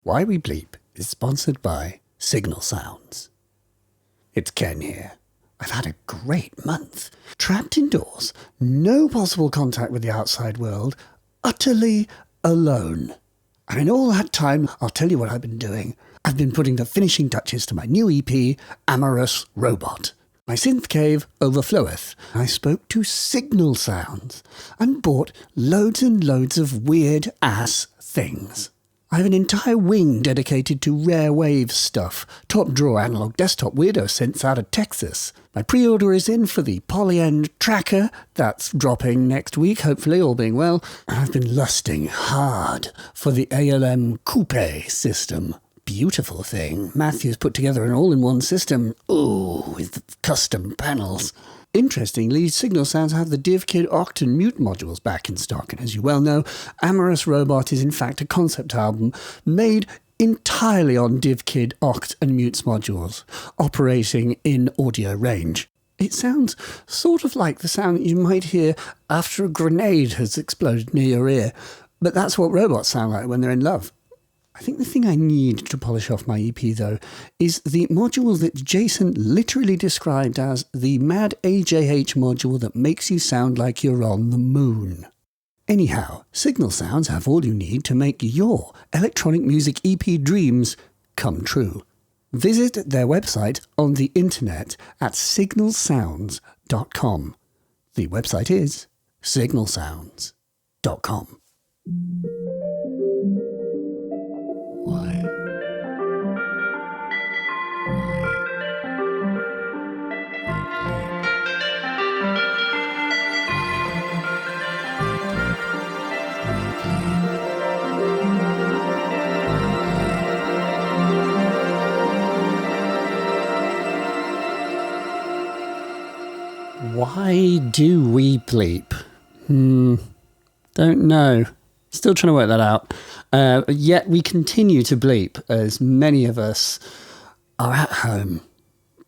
Why We Bleep is sponsored by Signal Sounds. It's Ken here. I've had a great month. Trapped indoors, no possible contact with the outside world, utterly alone. And in all that time, I'll tell you what I've been doing. I've been putting the finishing touches to my new EP, Amorous Robot. My synth cave overfloweth. I spoke to Signal Sounds and bought loads and loads of weird-ass things. I have an entire wing dedicated to rare wave stuff, top-drawer analog desktop weirdo synths out of Texas. My pre-order is in for the Polyend Tracker. That's dropping next week, hopefully, all being well. I've been lusting hard for the ALM Coupe system. Beautiful thing. Matthew's put together an all-in-one system. Ooh, with custom panels. Interestingly, Signal Sounds have the DivKid Oct and Mute modules back in stock, and as you well know, Amorous Robot is in fact a concept album made entirely on DivKid Oct and Mute's modules, operating in audio range. It sounds sort of like the sound that you might hear after a grenade has exploded near your ear, but that's what robots sound like when they're in love. I think the thing I need to polish off my EP, though, is the module that Jason literally described as the Mad AJH module that makes you sound like you're on the moon. Anyhow, Signal Sounds have all you need to make your electronic music EP dreams come true. Visit their website on the internet at signalsounds.com. The website is signalsounds.com. Why? Why do we bleep? Don't know. Still trying to work that out. Yet we continue to bleep, as many of us are at home.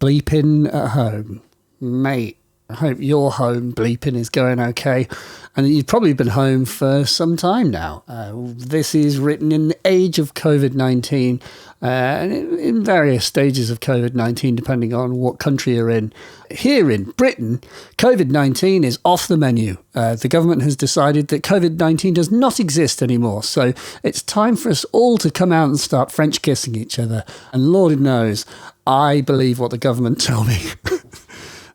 Bleeping at home. Mate, I hope your home bleeping is going okay. And you've probably been home for some time now. This is written in the age of COVID-19, and in various stages of COVID-19, depending on what country you're in. Here in Britain, COVID-19 is off the menu. The government has decided that COVID-19 does not exist anymore. So it's time for us all to come out and start French kissing each other. And Lord knows, I believe what the government tell me.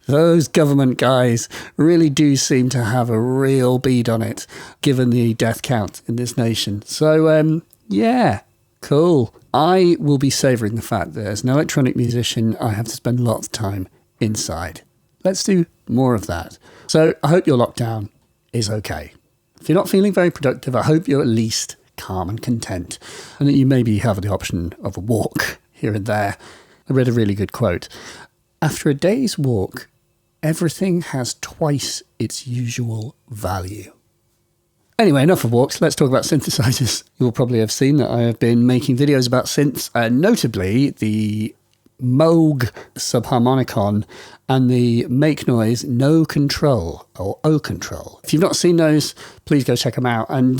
Those government guys really do seem to have a real bead on it, given the death count in this nation. So, yeah, cool. I will be savouring the fact that as an electronic musician, I have to spend a lot of time inside. Let's do more of that. So I hope your lockdown is okay. If you're not feeling very productive, I hope you're at least calm and content, and that you maybe have the option of a walk here and there. I read a really good quote. After a day's walk, everything has twice its usual value. Anyway, enough of walks. Let's talk about synthesizers. You'll probably have seen that I have been making videos about synths, notably the Moog subharmonicon and the Make Noise No Control or O Control. If you've not seen those, please go check them out. And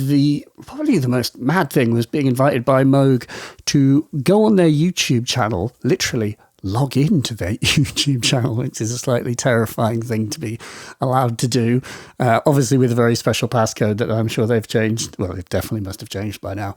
probably the most mad thing was being invited by Moog to go on their YouTube channel, literally log into their YouTube channel, which is a slightly terrifying thing to be allowed to do. Obviously with a very special passcode that I'm sure they've changed. Well, it definitely must have changed by now.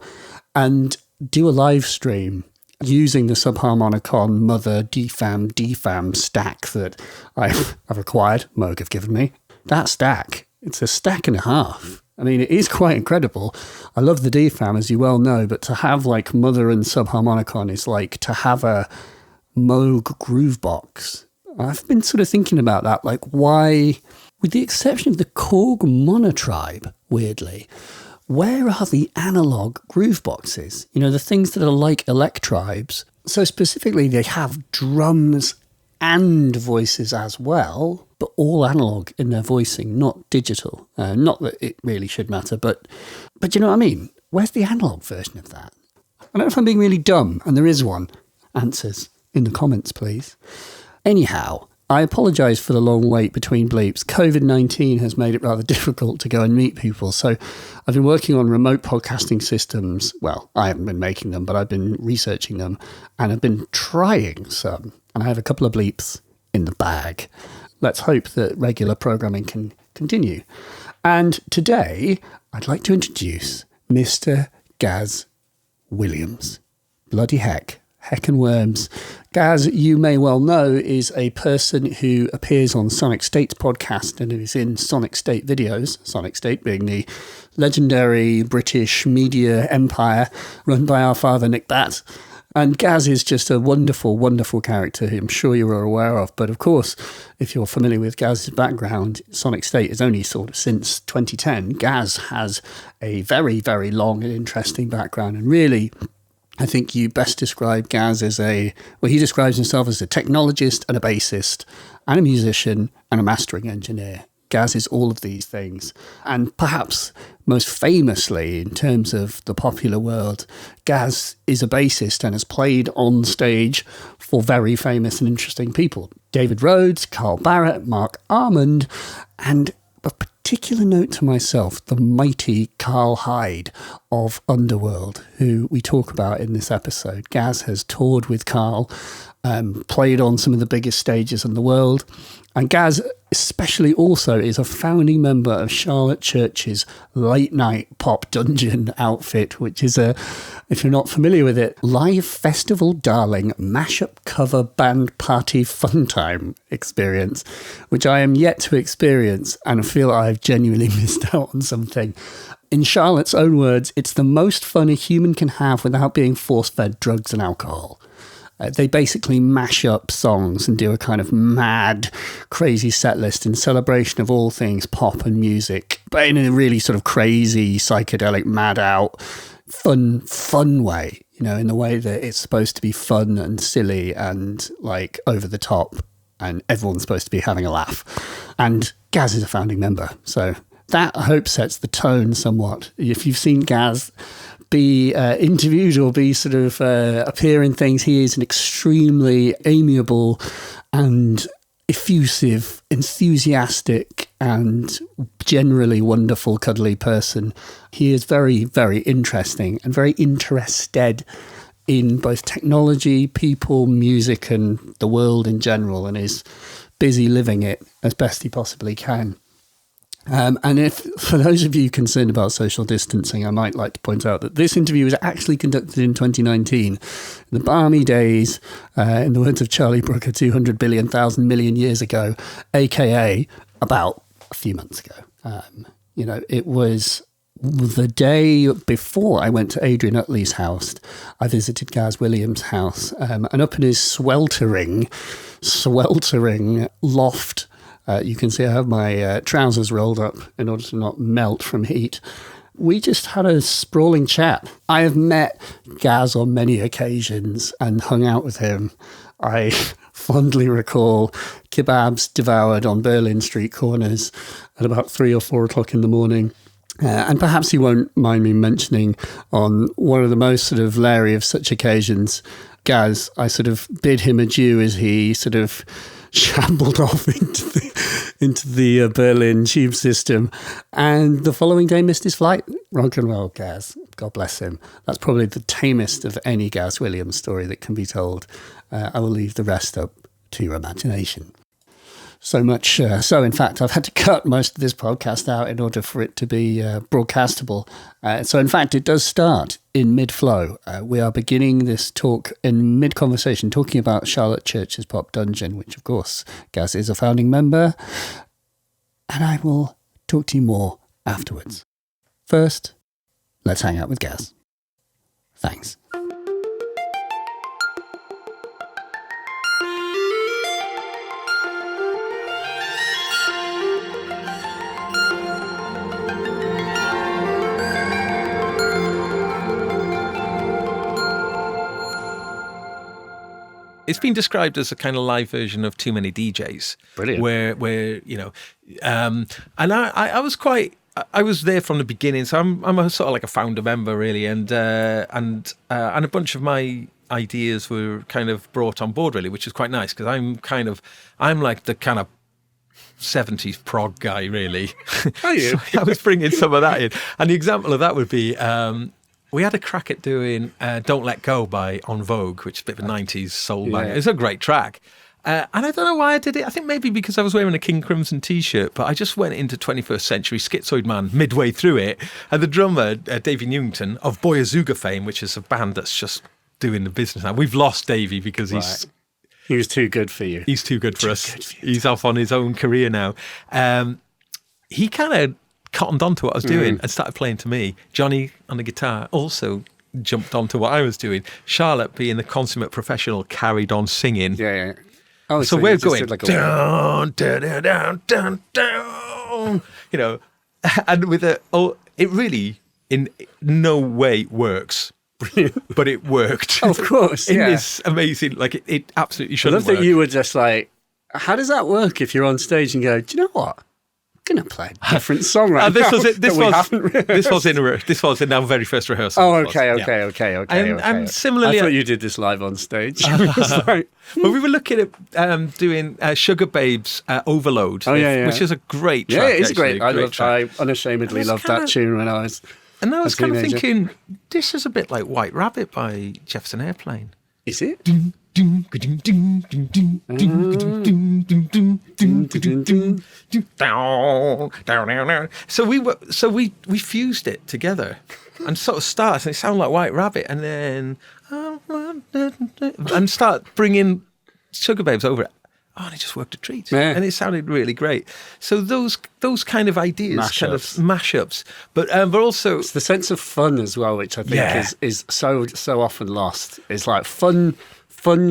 And do a live stream using the subharmonicon mother DFAM stack that I've acquired, Moog have given me. That stack, it's a stack and a half. I mean, it is quite incredible. I love the DFAM, as you well know, but to have like mother and subharmonicon is like to have a Moog Groovebox. I've been sort of thinking about that, like why, with the exception of the Korg monotribe, weirdly, where are the analog Grooveboxes? You know, the things that are like Electribes. So specifically, they have drums and voices as well, but all analog in their voicing, not digital. Not that it really should matter, but you know what I mean? Where's the analog version of that? I don't know if I'm being really dumb, and there is one. Answers in the comments, please. Anyhow, I apologise for the long wait between bleeps. COVID-19 has made it rather difficult to go and meet people. So I've been working on remote podcasting systems. Well, I haven't been making them, but I've been researching them and I've been trying some. And I have a couple of bleeps in the bag. Let's hope that regular programming can continue. And today, I'd like to introduce Mr. Gaz Williams. Bloody heck and worms. Gaz, you may well know, is a person who appears on Sonic State's podcast and who's in Sonic State videos, Sonic State being the legendary British media empire run by our father Nick Batt. And Gaz is just a wonderful, wonderful character who I'm sure you are aware of. But of course, if you're familiar with Gaz's background, Sonic State is only sort of since 2010. Gaz has a very, very long and interesting background. And really, I think you best describe Gaz as he describes himself as a technologist and a bassist and a musician and a mastering engineer. Gaz is all of these things. And perhaps most famously, in terms of the popular world, Gaz is a bassist and has played on stage for very famous and interesting people. David Rhodes, Carl Barrett, Mark Armand, and a particular note to myself, the mighty Carl Hyde of Underworld, who we talk about in this episode. Gaz has toured with Carl, played on some of the biggest stages in the world. And Gaz especially also is a founding member of Charlotte Church's late night pop dungeon outfit, which is if you're not familiar with it, live festival darling mashup cover band party fun time experience, which I am yet to experience and I feel I've genuinely missed out on something. In Charlotte's own words, it's the most fun a human can have without being force-fed drugs and alcohol. They basically mash up songs and do a kind of mad, crazy set list in celebration of all things pop and music, but in a really sort of crazy, psychedelic, mad out, fun way, in the way that it's supposed to be fun and silly and like over the top and everyone's supposed to be having a laugh. And Gaz is a founding member. So that, I hope, sets the tone somewhat. If you've seen Gaz be interviewed or be sort of appear in things, he is an extremely amiable and effusive, enthusiastic and generally wonderful, cuddly person. He is very, very interesting and very interested in both technology, people, music and the world in general, and is busy living it as best he possibly can. And if, for those of you concerned about social distancing, I might like to point out that this interview was actually conducted in 2019, in the balmy days, in the words of Charlie Brooker, 200 billion, 1,000 million years ago, aka about a few months ago. It was the day before I went to Adrian Utley's house. I visited Gaz Williams' house, and up in his sweltering loft, you can see I have my trousers rolled up in order to not melt from heat. We just had a sprawling chat. I have met Gaz on many occasions and hung out with him. I fondly recall kebabs devoured on Berlin street corners at about 3 or 4 o'clock in the morning. And perhaps you won't mind me mentioning on one of the most sort of leery of such occasions, Gaz, I sort of bid him adieu as he sort of shambled off into the Berlin tube system, and the following day missed his flight. Rock and roll, Gaz. God bless him. That's probably the tamest of any Gaz Williams story that can be told. I will leave the rest up to your imagination. So much so, in fact, I've had to cut most of this podcast out in order for it to be broadcastable. So, in fact, it does start in mid-flow. We are beginning this talk in mid-conversation, talking about Charlotte Church's Pop Dungeon, which, of course, Gaz is a founding member. And I will talk to you more afterwards. First, let's hang out with Gaz. Thanks. It's been described as a kind of live version of Too Many DJs. Brilliant. Where and I was quite. I was there from the beginning, so I'm a sort of like a founder member really, and a bunch of my ideas were kind of brought on board, really, which is quite nice because I'm like the kind of 70s prog guy, really. Are you? So I was bringing some of that in. And the example of that would be we had a crack at doing Don't Let Go by En Vogue, which is a bit of a 90s soul band. It's a great track. And I don't know why I did it. I think maybe because I was wearing a King Crimson T-shirt, but I just went into 21st Century Schizoid Man midway through it. And the drummer, Davey Newington, of Boy Azooga fame, which is a band that's just doing the business now. We've lost Davey because he was too good for you. He's too good for us. He's off on his own career now. He kind of cottoned on to what I was doing and started playing to me. Johnny on the guitar also jumped onto what I was doing. Charlotte, being the consummate professional, carried on singing. Yeah. Oh, so we're going like down, down, down, down, down, you know, and with it really in no way works, but it worked. Of course, in this amazing, like it absolutely I shouldn't love work. that you were just like, how does that work if you're on stage and go, do you know what? I'm going to play a different song right this now. was it. This was in our very first rehearsal. Oh, okay. And similarly, I thought you did this live on stage. Well, we were looking at doing Sugar Babes Overload, which is a great track. Yeah, it is actually, great. I unashamedly loved that tune when I was And I was kind of teenager. thinking, this is a bit like White Rabbit by Jefferson Airplane. Is it? So we fused it together and sort of starts, and it sounded like White Rabbit, and then and start bringing Sugar Babes over it. Oh, and it just worked a treat, and it sounded really great. So those kind of ideas, kind of mashups, but also it's the sense of fun as well, which I think is so often lost. It's like fun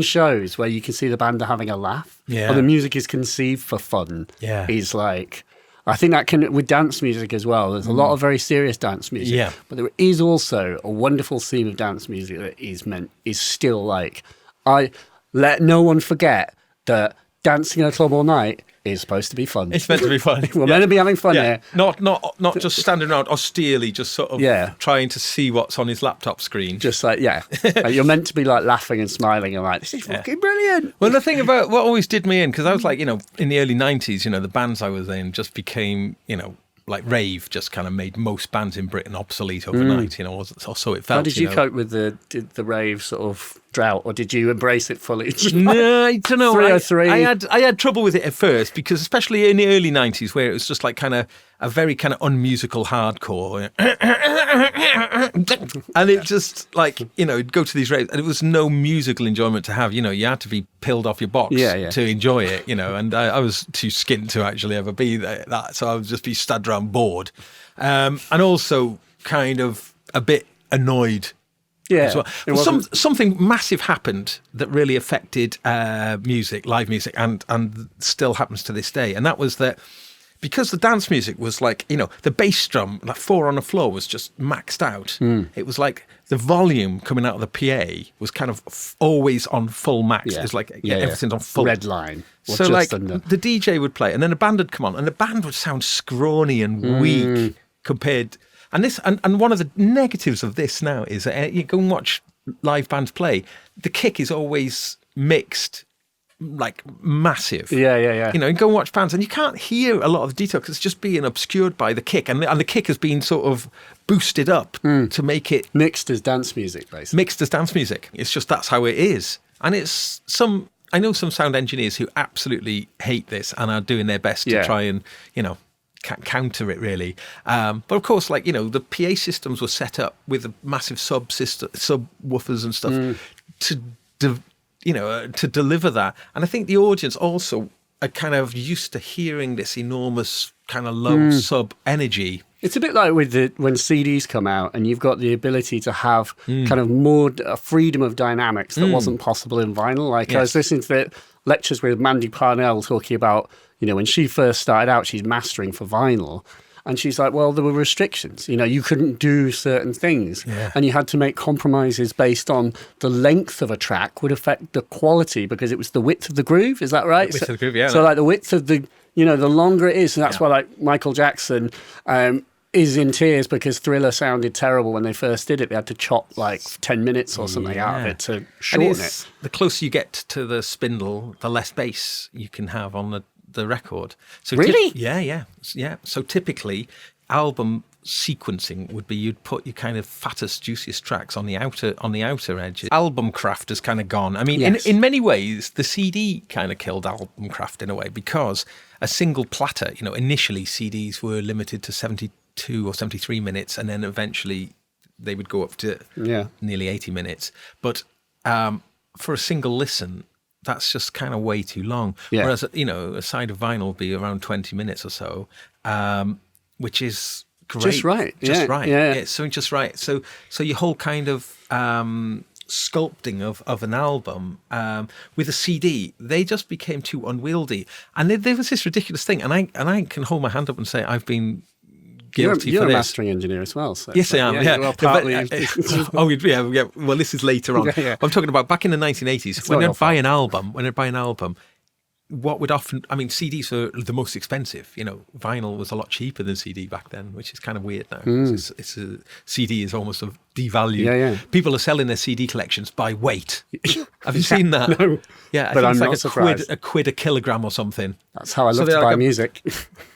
shows where you can see the band are having a laugh, or the music is conceived for fun. Is like, I think that can with dance music as well. There's a lot of very serious dance music, but there is also a wonderful theme of dance music that is still like, I let no one forget that dancing in a club all night is supposed to be fun. It's meant to be fun. We're meant to be having fun here. Not just standing around austerely, just sort of trying to see what's on his laptop screen. Just like, like, you're meant to be like laughing and smiling and like, this is fucking brilliant. Well, the thing about what always did me in, because I was like, in the early 90s, the bands I was in just became, like rave just kind of made most bands in Britain obsolete overnight, or so it felt. How did you cope with the rave sort of drought, or did you embrace it fully? No, I don't know. 303. I had trouble with it at first, because especially in the early 90s, where it was just like kind of a very kind of unmusical hardcore, and it just like it'd go to these raves, and it was no musical enjoyment to have. You had to be peeled off your box to enjoy it. And I was too skint to actually ever be that, so I would just be stood around bored, and also kind of a bit annoyed. As well. Something massive happened that really affected music, live music, and still happens to this day. And that was that because the dance music was like, the bass drum, like 4 on the floor, was just maxed out. It was like the volume coming out of the PA was kind of always on full max. It was like everything's on full. Red line. So like the DJ would play, and then a band would come on, and the band would sound scrawny and weak compared. And this, and one of the negatives of this now is you go and watch live bands play. The kick is always mixed, like massive. Yeah. And go and watch bands, and you can't hear a lot of the detail because it's just being obscured by the kick, and the kick has been sort of boosted up to make it mixed as dance music, basically. Mixed as dance music. It's just that's how it is, and it's I know some sound engineers who absolutely hate this and are doing their best to try and counter it really, but of course, like the PA systems were set up with a massive subwoofers and stuff to deliver that, and I think the audience also are kind of used to hearing this enormous kind of low sub energy. It's a bit like with when CDs come out and you've got the ability to have kind of more freedom of dynamics that wasn't possible in vinyl. Like I was listening to the lectures with Mandy Parnell talking about, when she first started out, she's mastering for vinyl. And she's like, well, there were restrictions. You couldn't do certain things. And you had to make compromises based on the length of a track would affect the quality because it was the width of the groove. Is that right? The width of the groove, yeah. So like the width of the, the longer it is. And that's why like Michael Jackson, is in tears because Thriller sounded terrible when they first did it. They had to chop like 10 minutes or something out of it to shorten it. The closer you get to the spindle, the less bass you can have on the record. So really? Yeah. So typically, album sequencing would be you'd put your kind of fattest, juiciest tracks on the outer edges. Album craft has kind of gone. I mean, in many ways, the CD kind of killed album craft in a way, because a single platter, initially CDs were limited to 72 or 73 minutes, and then eventually they would go up to nearly 80 minutes. But for a single listen, that's just kind of way too long. Yeah. Whereas, a side of vinyl would be around 20 minutes or so, which is great. Just right. Yeah. It's so just right. So your whole kind of sculpting of an album with a CD, they just became too unwieldy. And there was this ridiculous thing, and I can hold my hand up and say I've been guilty you're for this. You're a mastering engineer as well. So yes, I am. Yeah. Well, partly. Well, this is later on. Yeah. I'm talking about back in the 1980s when I'd buy an album. What would often, CDs were the most expensive. Vinyl was a lot cheaper than CD back then, which is kind of weird now. It's a CD is almost devalued. Yeah. People are selling their CD collections by weight. Have you seen that? No. Yeah, but I'm it's not like surprised. a quid a kilogram or something. That's how I love to buy music.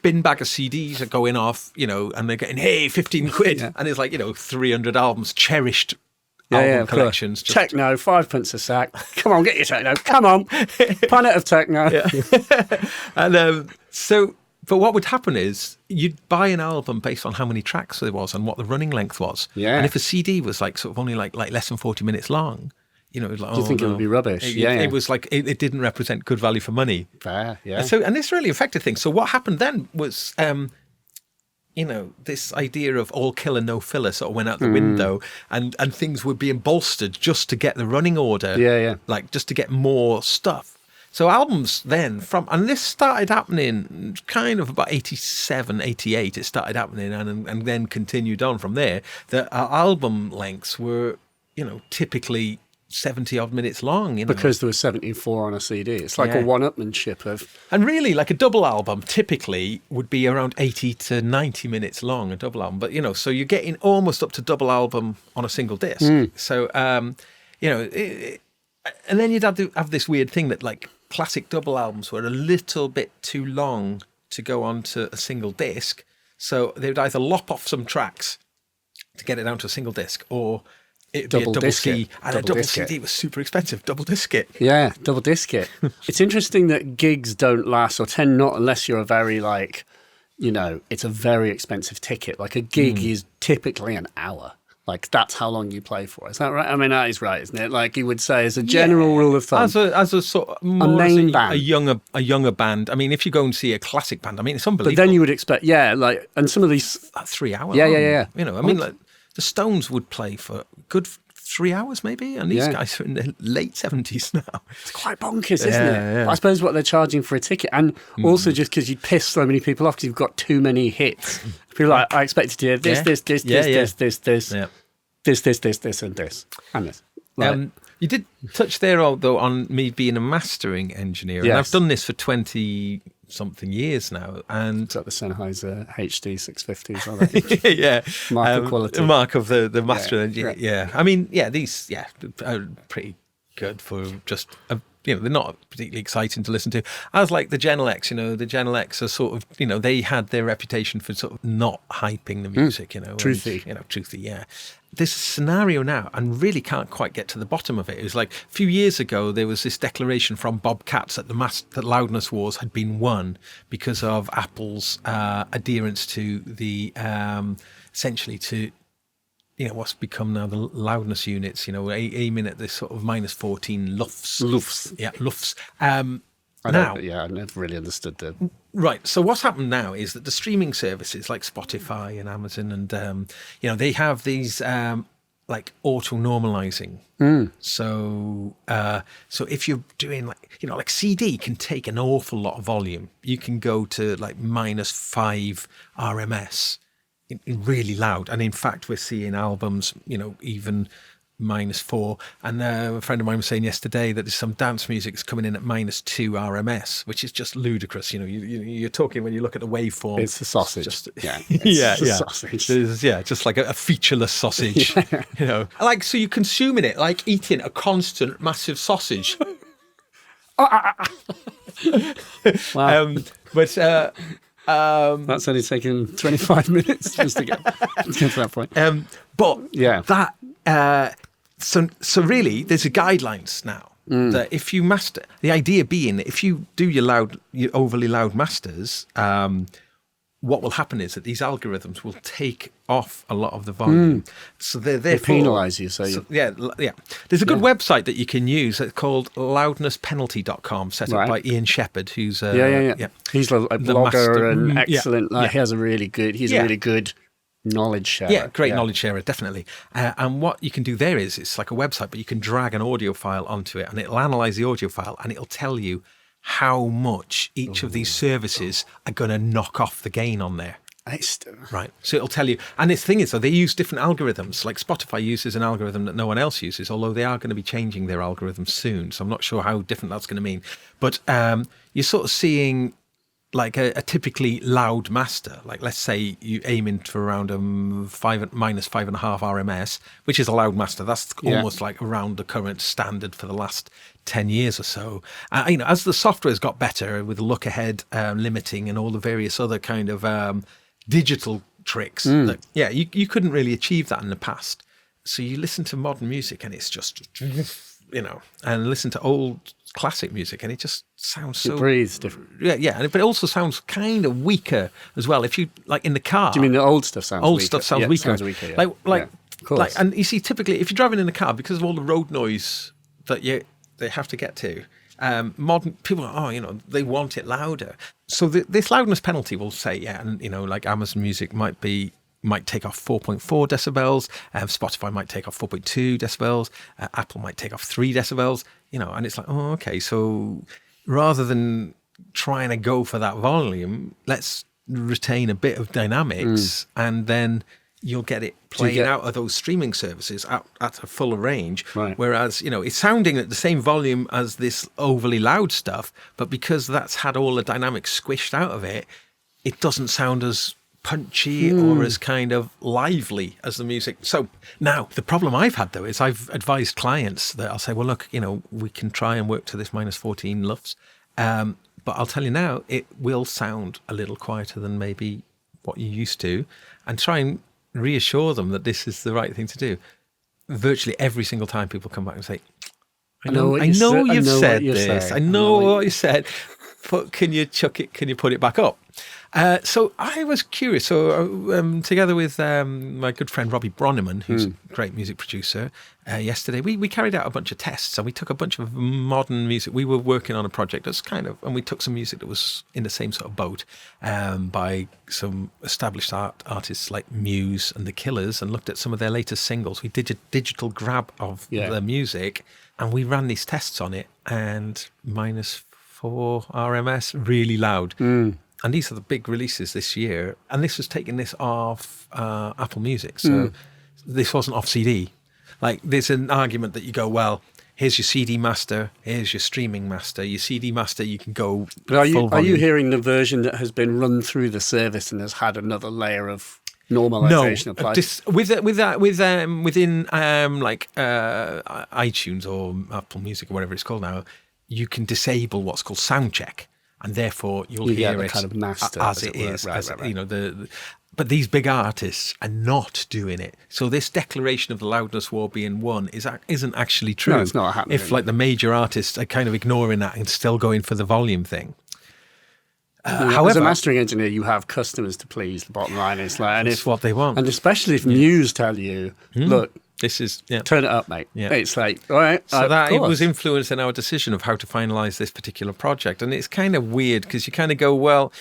Bin bag of CDs are going off, and they're getting 15 quid, and it's like 300 albums, cherished. Album collections. Techno, 5p a sack. Come on, get your techno. Come on. Planet of Techno. Yeah. And but what would happen is you'd buy an album based on how many tracks there was and what the running length was. Yeah. And if a CD was like sort of only like less than 40 minutes long, it was like, do you think it would be rubbish? It was like it didn't represent good value for money. Fair, yeah. And this really affected things. So what happened then was this idea of all killer, no filler sort of went out the window, and things were being bolstered just to get the running order. Yeah. Like just to get more stuff. So albums then and this started happening kind of about 87, 88, it started happening and then continued on from there. The album lengths were, typically 70 odd minutes long, because there was 74 on a CD. It's like a one-upmanship of. And really, like a double album typically would be around 80 to 90 minutes long, a double album. But so you're getting almost up to double album on a single disc. So and then you'd have this weird thing that like classic double albums were a little bit too long to go onto a single disc. So they would either lop off some tracks to get it down to a single disc, or it'd be a double CD, and a double CD was super expensive. Double disc it. Yeah, double disc it. It's interesting that gigs don't last, or tend not, unless you're a very it's a very expensive ticket. Like a gig is typically an hour. Like that's how long you play for. Is that right? I mean, that is right, isn't it? Like you would say, as a general rule of thumb, as a sort of more band, a younger band. I mean, if you go and see a classic band, it's unbelievable. But then you would expect, and some of these 3 hours. Yeah. Like the Stones would play for good 3 hours maybe, and these guys are in their late 70s now. It's quite bonkers, isn't it? Yeah. I suppose what they're charging for a ticket, and also just because you piss so many people off because you've got too many hits. People are like, I expected to hear this, and this. You did touch there, though, on me being a mastering engineer, and I've done this for 20-something years now. And it's like the Sennheiser HD 650s, aren't they? Yeah. Mark of quality. Mark of the master engineer. Yeah. These are pretty good for just... they're not particularly exciting to listen to. As like the Genel X, the Genel X are sort of, they had their reputation for sort of not hyping the music, Truthy. Truthy, yeah. There's a scenario now, and really can't quite get to the bottom of it. It was like a few years ago, there was this declaration from Bob Katz that that loudness wars had been won because of Apple's adherence to the, essentially to, what's become now the loudness units, aiming at this sort of minus 14 lufs. Yeah, lufs. I never really understood them. Right. So what's happened now is that the streaming services like Spotify and Amazon and, they have these like auto-normalizing. So if you're doing like CD can take an awful lot of volume. You can go to like -5 RMS. Really loud, and in fact we're seeing albums even -4. And a friend of mine was saying yesterday that there's some dance music that's coming in at -2 RMS, which is just ludicrous. You're talking, when you look at the waveform, it's a sausage. Sausage. Just like a featureless sausage. Like, so you're consuming it like eating a constant massive sausage. Wow. But that's only taken 25 minutes just to get to that point. But so really, there's a guidelines now that if you master, the idea being that if you do your overly loud masters, what will happen is that these algorithms will take off a lot of the volume. So they penalise you. Yeah. There's a good website that you can use. It's called loudnesspenalty.com, set up by Ian Shepherd, who's he's a blogger and excellent. He has a really good knowledge sharer. Yeah, great knowledge sharer, definitely. And what you can do there is, it's like a website, but you can drag an audio file onto it, and it'll analyse the audio file, and it'll tell you how much each of these services are going to knock off the gain on there. Right. So it'll tell you. And the thing is, though, they use different algorithms. Like Spotify uses an algorithm that no one else uses, although they are going to be changing their algorithm soon. So I'm not sure how different that's going to mean. But you're sort of seeing like a typically loud master. Like, let's say you aim in for around -5.5 RMS, which is a loud master. That's almost like around the current standard for the last 10 years or so. As the software's got better with the look ahead limiting and all the various other kind of digital tricks, you couldn't really achieve that in the past. So you listen to modern music and it's just, and listen to old classic music and it just sounds so... It breathes different. Yeah, but it also sounds kind of weaker as well. If you, like in the car... Do you mean the old stuff sounds weaker? Old stuff sounds weaker. Sounds weaker, yeah. Of course. And you see, typically, if you're driving in a car, because of all the road noise that they have to get to, modern people, they want it louder. So this loudness penalty will say, like Amazon Music might take off 4.4 decibels, Spotify might take off 4.2 decibels, Apple might take off 3 decibels, and it's like, oh, okay, so rather than trying to go for that volume, let's retain a bit of dynamics and then you'll get it playing out of those streaming services at a fuller range. Right. Whereas, it's sounding at the same volume as this overly loud stuff, but because that's had all the dynamics squished out of it, it doesn't sound as punchy or as kind of lively as the music. So now the problem I've had though is I've advised clients that I'll say, well, look, we can try and work to this -14 LUFS. But I'll tell you now, it will sound a little quieter than maybe what you used to, and try and reassure them that this is the right thing to do. Virtually every single time people come back and say, I know you've said this. I know what you said, but can you chuck it? Can you put it back up? So I was curious. So together with my good friend Robbie Bronneman, who's a great music producer, yesterday we carried out a bunch of tests and we took a bunch of modern music. We were working on a project that's and we took some music that was in the same sort of boat by some established artists like Muse and The Killers, and looked at some of their latest singles. We did a digital grab of their music and we ran these tests on it, and -4 RMS, really loud. And these are the big releases this year. And this was taking this off Apple Music. So this wasn't off CD. Like, there's an argument that you go, well, here's your CD master, here's your streaming master. Your CD master, you can go But are you hearing the version that has been run through the service and has had another layer of normalization applied? Within iTunes or Apple Music or whatever it's called now, you can disable what's called sound check. And therefore, you'll hear it kind of master, as it is. But these big artists are not doing it. So this declaration of the loudness war being won isn't actually true. No, it's not happening. If the major artists are kind of ignoring that and still going for the volume thing. However, as a mastering engineer, you have customers to please. The bottom line is it's what they want, and especially if Muse tell you, look. This is turn it up, mate. Yeah. It's like, all right. So it was influencing our decision of how to finalise this particular project, and it's kind of weird because you kind of go, well,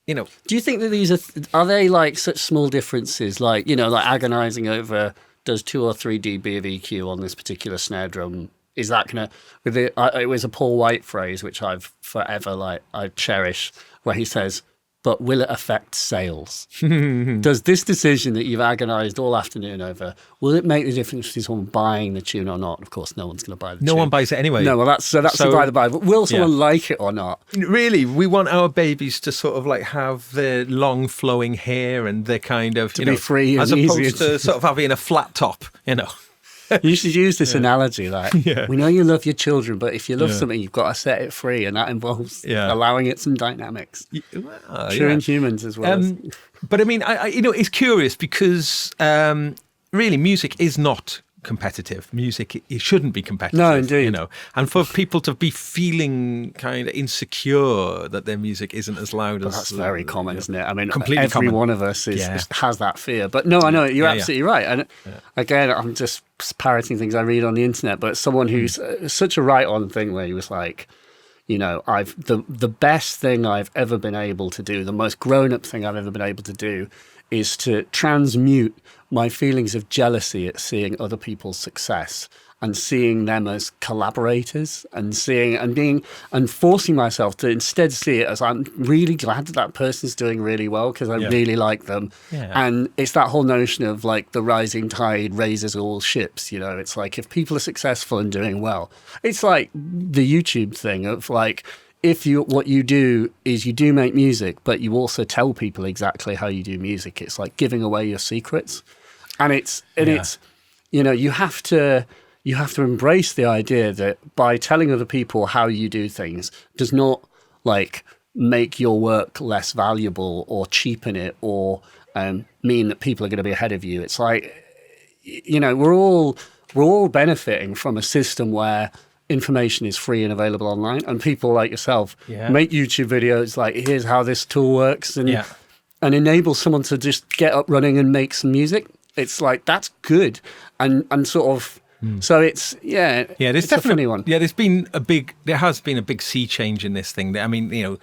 Do you think that these are they like such small differences, like agonising over does 2 or 3 dB of EQ on this particular snare drum? Is that gonna? It was a Paul White phrase which I've forever I cherish, where he says, but will it affect sales? Does this decision that you've agonized all afternoon over, will it make the difference between someone buying the tune or not? Of course, no one's going to buy the tune. No one buys it anyway. No, well, that's the by the by. But will someone like it or not? Really, we want our babies to sort of like have their long flowing hair and their kind of, to be free and as easy. opposed to sort of having a flat top, You should use this analogy, like, we know you love your children, but if you love something, you've got to set it free, and that involves allowing it some dynamics. True in humans as well. But I mean, I it's curious because really music is not competitive. Music, it shouldn't be competitive. No, indeed. And for people to be feeling kind of insecure that their music isn't as loud as... That's very common, isn't it? I mean, completely every common. one of us has that fear. But no, I know, you're absolutely right. And again, I'm just parroting things I read on the internet, but someone who's such a right-on thing where he was like, the best thing I've ever been able to do, the most grown-up thing I've ever been able to do is to transmute my feelings of jealousy at seeing other people's success and seeing them as collaborators and forcing myself to instead see it as, I'm really glad that person's doing really well because I really like them. Yeah. And it's that whole notion of like the rising tide raises all ships, it's like if people are successful and doing well, it's like the YouTube thing of like, what you do is you do make music, but you also tell people exactly how you do music. It's like giving away your secrets. And it's you have to embrace the idea that by telling other people how you do things does not like make your work less valuable or cheapen it or mean that people are going to be ahead of you. It's like, we're all benefiting from a system where information is free and available online, and people like yourself make YouTube videos like, here's how this tool works, and enable someone to just get up running and make some music. It's like, that's good. And sort of, so it's, there's it's definitely a funny one. Yeah, there has been a big sea change in this thing. I mean,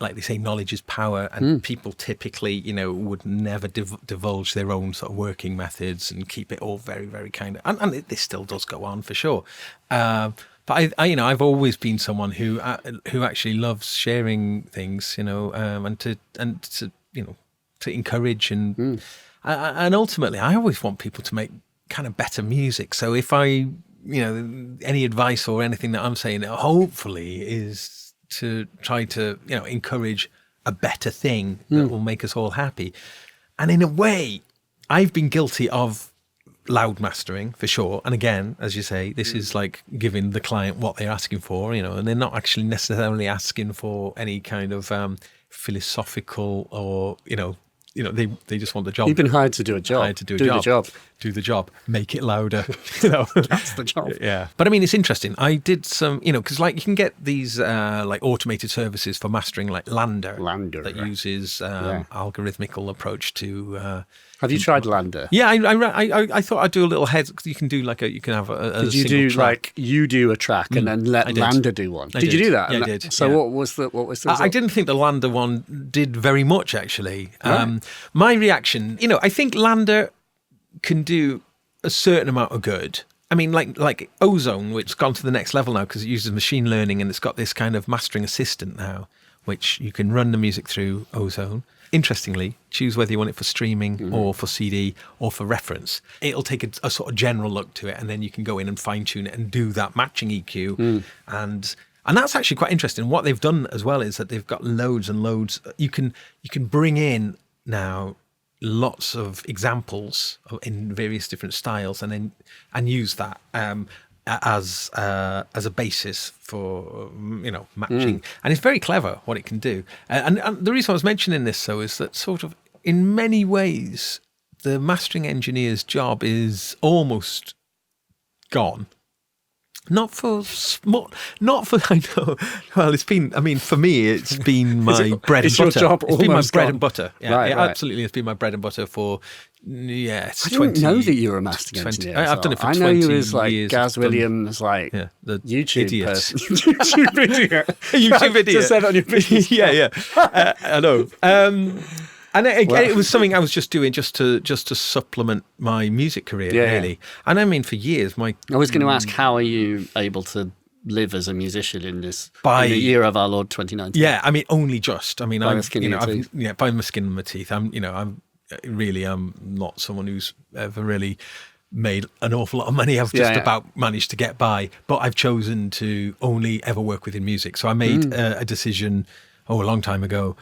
like they say, knowledge is power, and people typically, would never divulge their own sort of working methods and keep it all very, very kind of, and this still does go on for sure. But I've always been someone who actually loves sharing things, and to encourage and ultimately, I always want people to make kind of better music. So if I, any advice or anything that I'm saying, hopefully is to try to, encourage a better thing that will make us all happy. And in a way, I've been guilty of loud mastering for sure. And again, as you say, this is like giving the client what they're asking for, and they're not actually necessarily asking for any kind of philosophical or, they just want the job. You've been hired to do a job. Do the job. Make it louder. That's the job. Yeah. But I mean, it's interesting. I did some, because like you can get these like automated services for mastering, like Lander that uses algorithmical approach to. Have you tried Lander? Yeah, I thought I'd do a little head. You can do like you can have a Did you do track. Like you do a track and then let Lander do one? Did you do that? Yeah, I did. So what was the result? I didn't think the Lander one did very much actually. My reaction, I think Lander can do a certain amount of good. I mean, like Ozone, which has gone to the next level now because it uses machine learning and it's got this kind of mastering assistant now, which you can run the music through Ozone. Interestingly, choose whether you want it for streaming or for CD or for reference. It'll take a sort of general look to it, and then you can go in and fine tune it and do that matching EQ. And that's actually quite interesting. What they've done as well is that they've got loads and loads. You can bring in now lots of examples in various different styles, and use that as a basis for matching. And it's very clever what it can do. And the reason I was mentioning this though is that sort of in many ways the mastering engineer's job is almost gone. Not for I know. Well, it's been. I mean, for me, it's been my bread and butter. Your job it's been my bread gone. And butter. Yeah, right. absolutely. It's been my bread and butter for. Yeah, it's I didn't know that you were a mastering engineer. I've done it for 20 years. I know you as like Gaz Williams, like the YouTube idiot. person. YouTube idiot. YouTube idiot. Just said on your business. Yeah. I know. And it was something I was just doing just to supplement my music career, really. And I mean, for years, I was going to ask, how are you able to live as a musician in this in the year of our Lord 2019? Yeah, I mean, only just. I mean, by the skin of my teeth. By my skin and my teeth. I'm not someone who's ever really made an awful lot of money. I've just about managed to get by, but I've chosen to only ever work within music. So I made a decision a long time ago.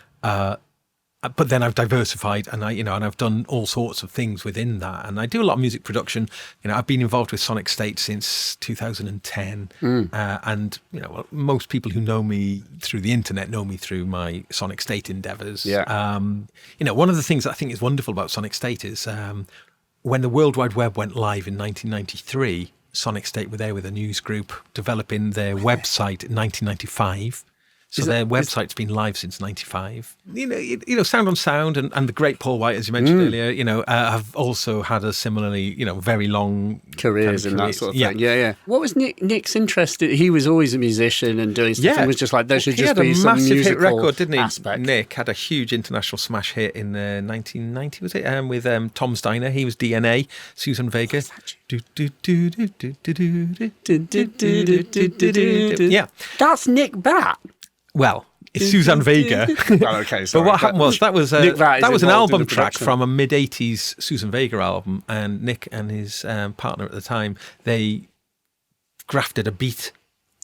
But then I've diversified, and I've done all sorts of things within that. And I do a lot of music production. I've been involved with Sonic State since 2010, and most people who know me through the internet know me through my Sonic State endeavors. Yeah. One of the things that I think is wonderful about Sonic State is when the World Wide Web went live in 1993, Sonic State were there with a news group developing their website in 1995. So their website's been live since 95. Sound on Sound and the great Paul White, as you mentioned earlier, have also had a similarly, very long careers and that sort of thing. Yeah. What was Nick's interest? He was always a musician and doing stuff. It was just like there should just be some musical hit record, didn't he? Aspect. Nick had a huge international smash hit in 1990, was it? With Tom's Diner. He was DNA. Susan Vega. Yeah, that's Nick Bat. Well, it's Suzanne Vega. Well, okay, sorry. But what happened was that was an album track from a mid-'80s Susan Vega album, and Nick and his partner at the time, they grafted a beat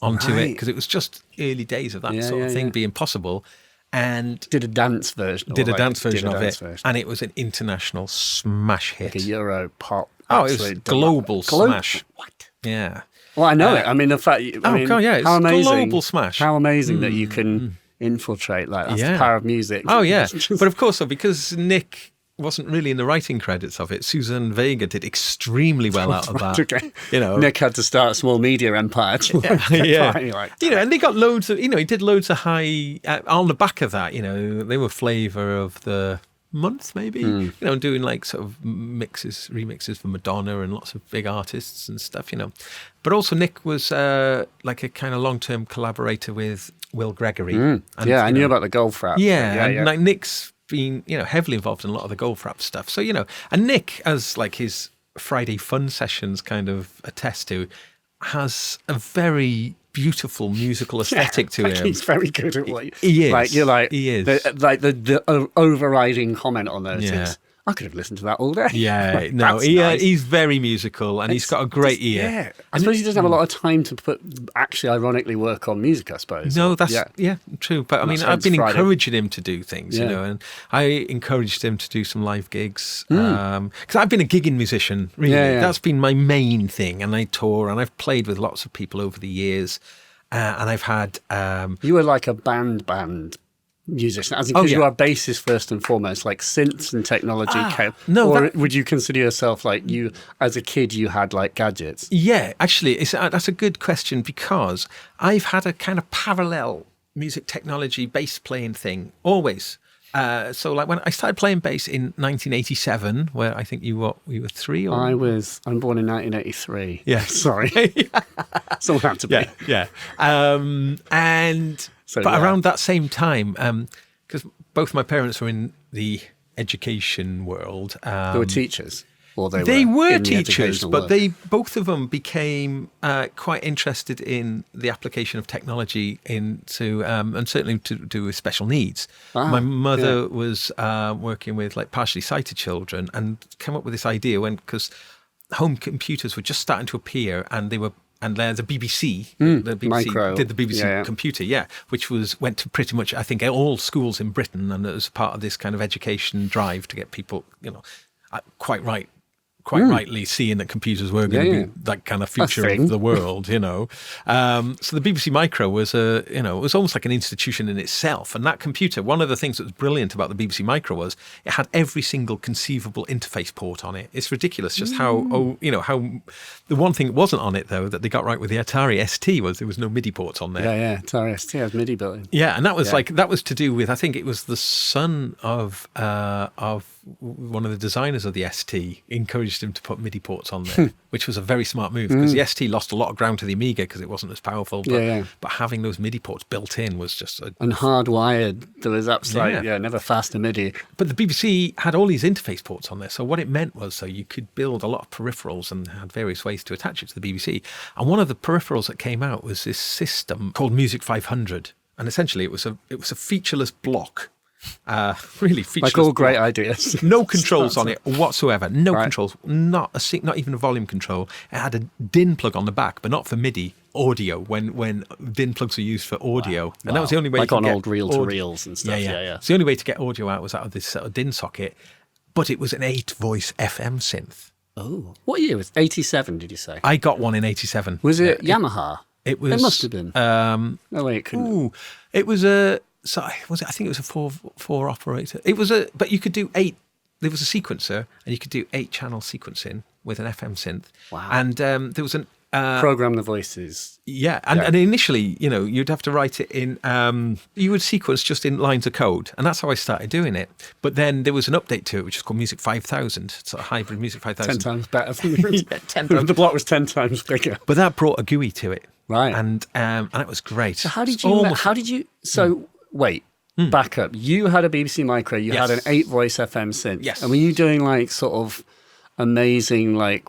onto it because it was just early days of that sort of thing being possible, and did a dance version. of it, and it was an international smash hit, like a Euro pop. Oh, it was global smash. What? Yeah. Well, I know it. I mean, the fact. It's a global smash. How amazing that you can infiltrate like that's the power of music. Oh yeah, but of course, because Nick wasn't really in the writing credits of it, Susan Vega did extremely well out of that. Okay. Nick had to start a small media empire. And they got loads of. He did loads of high on the back of that. They were flavour of the month maybe, doing like sort of remixes for Madonna and lots of big artists and stuff, But also Nick was like a kind of long-term collaborator with Will Gregory. And, I knew about the Goldfrapp. Like Nick's been, heavily involved in a lot of the Goldfrapp stuff. So, and Nick, as like his Friday fun sessions kind of attest to, has a very beautiful musical aesthetic to him. He's very good at what he is. He is. The overriding comment on those is, I could have listened to that all day. Yeah, he's very musical and he's got a great ear. Yeah, I suppose he doesn't have a lot of time to ironically work on music, I suppose. No, that's true. But I mean, I've been encouraging him to do things, and I encouraged him to do some live gigs because I've been a gigging musician. Really, that's been my main thing, and I tour and I've played with lots of people over the years, and I've had. You were like a band musician, as in because you are bassist first and foremost, like synths and technology. Would you consider yourself like you, as a kid, you had like gadgets? Yeah, actually, that's a good question because I've had a kind of parallel music technology bass playing thing always. So like when I started playing bass in 1987, where I think you were 3 or I'm born in 1983. Yeah, sorry, someone had to be. Yeah. Around that same time, because both my parents were in the education world. They were teachers. Or they were teachers, but both of them became quite interested in the application of technology into, and certainly to do with special needs. My mother was working with like partially sighted children and came up with this idea because home computers were just starting to appear, and there's a BBC, the BBC Micro. did the BBC computer, which went to pretty much, I think, all schools in Britain, and it was part of this kind of education drive to get people, quite rightly seeing that computers were going to be that kind of future of the world, So the BBC Micro was it was almost like an institution in itself. And that computer, one of the things that was brilliant about the BBC Micro was it had every single conceivable interface port on it. It's ridiculous just how the one thing that wasn't on it though that they got right with the Atari ST was there was no MIDI ports on there. Yeah, Atari ST has MIDI built in. Yeah, and that was that was to do with, I think it was the son of one of the designers of the ST encouraged encouraged him to put MIDI ports on there, which was a very smart move because the ST lost a lot of ground to the Amiga because it wasn't as powerful. But having those MIDI ports built in was just and hardwired. There was absolutely never faster MIDI. But the BBC had all these interface ports on there, so what it meant was you could build a lot of peripherals and had various ways to attach it to the BBC. And one of the peripherals that came out was this system called Music 500, and essentially it was a featureless block. Really featureless. Like all great ideas. No controls on it whatsoever. No controls. Not even a volume control. It had a DIN plug on the back, but not for MIDI audio. When DIN plugs were used for audio, and that was the only way. Like on old reel-to-reels and stuff. Yeah. It's the only way to get audio out was out of this sort of DIN socket. But it was an 8-voice FM synth. Oh, what year was 87? Did you say? I got one in 87. Was it Yamaha? It was. It must have been. No way, it couldn't. Ooh, it was a. So was it? I think it was a four operator. It was but you could do 8. There was a sequencer, and you could do 8-channel sequencing with an FM synth. Wow! And there was an program the voices. Yeah, and initially, you'd have to write it in. You would sequence just in lines of code, and that's how I started doing it. But then there was an update to it, which is called Music 5000, sort of hybrid Music 5000. 10 times better. 10 times. The block was 10 times bigger. But that brought a GUI to it, right? And it was great. So how did you? So wait. Back up. You had a BBC Micro. You had an 8-voice FM synth. Yes. And were you doing like sort of amazing like?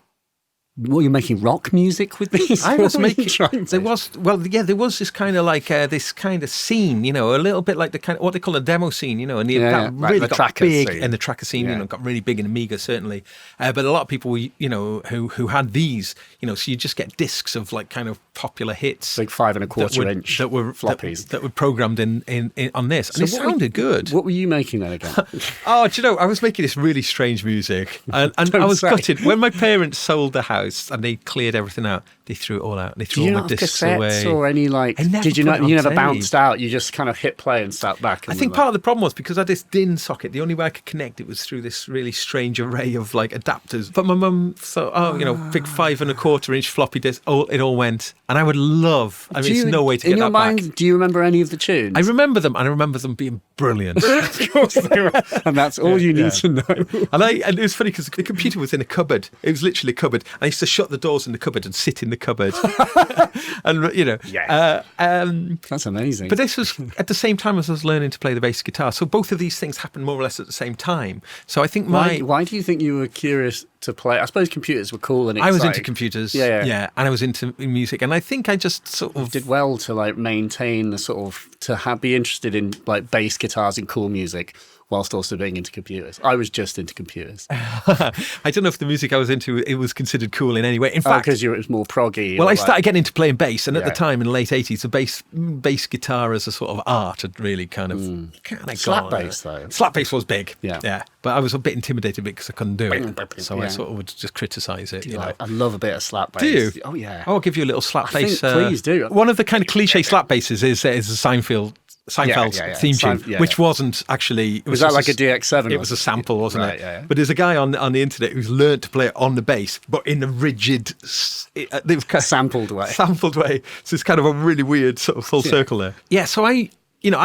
Were you making rock music with these? I was making. There was this kind of like this kind of scene, a little bit like the kind of what they call a demo scene, and that really the got big, scene. and the tracker scene, got really big in Amiga certainly. But a lot of people, who had these, so you just get discs of like kind of popular hits, like 5 1/4 inch that were floppies that were programmed in on this, and so it sounded good. What were you making then again? Oh, do you know? I was making this really strange music, and I was gutted when my parents sold the house and they cleared everything out. They threw it all out. They threw all my discs away. Or any like? Did you not? You never bounced out. You just kind of hit play and sat back. I think part of the problem was because I had this DIN socket. The only way I could connect it was through this really strange array of like adapters. But my mum thought, big 5 1/4 inch floppy disk. Oh, it all went. And I would love. I mean, there's no way to get that back. Do you remember any of the tunes? I remember them, and I remember them being brilliant. Of course they were. And that's all you need to know. And it was funny because the computer was in a cupboard. It was literally a cupboard. I used to shut the doors in the cupboard and sit in the cupboard. And that's amazing. But this was at the same time as I was learning to play the bass guitar. So both of these things happened more or less at the same time. So I think why do you think you were curious to play? I suppose computers were cool and I was into computers. Yeah, and I was into music, and I think I just sort of did well to like maintain the sort of be interested in like bass guitars and cool music, whilst also being into computers. I was just into computers. I don't know if the music I was into, it was considered cool in any way. In fact, because it was more proggy. Well, I started getting into playing bass, and at the time in the late 80s, the bass guitar as a sort of art had really kind of slap bass though. Slap bass was big. Yeah. But I was a bit intimidated because I couldn't do it, so I sort of would just criticise it. I love a bit of slap bass. Do you? Oh yeah. I'll give you a little slap bass. Please do. One of the kind of cliche slap basses is a Seinfeld theme tune, which wasn't actually. Was that like a DX7? It was a sample, wasn't it? Yeah. But there's a guy on the internet who's learned to play it on the bass, but in a rigid, sampled way. So it's kind of a really weird sort of full circle there. Yeah. So I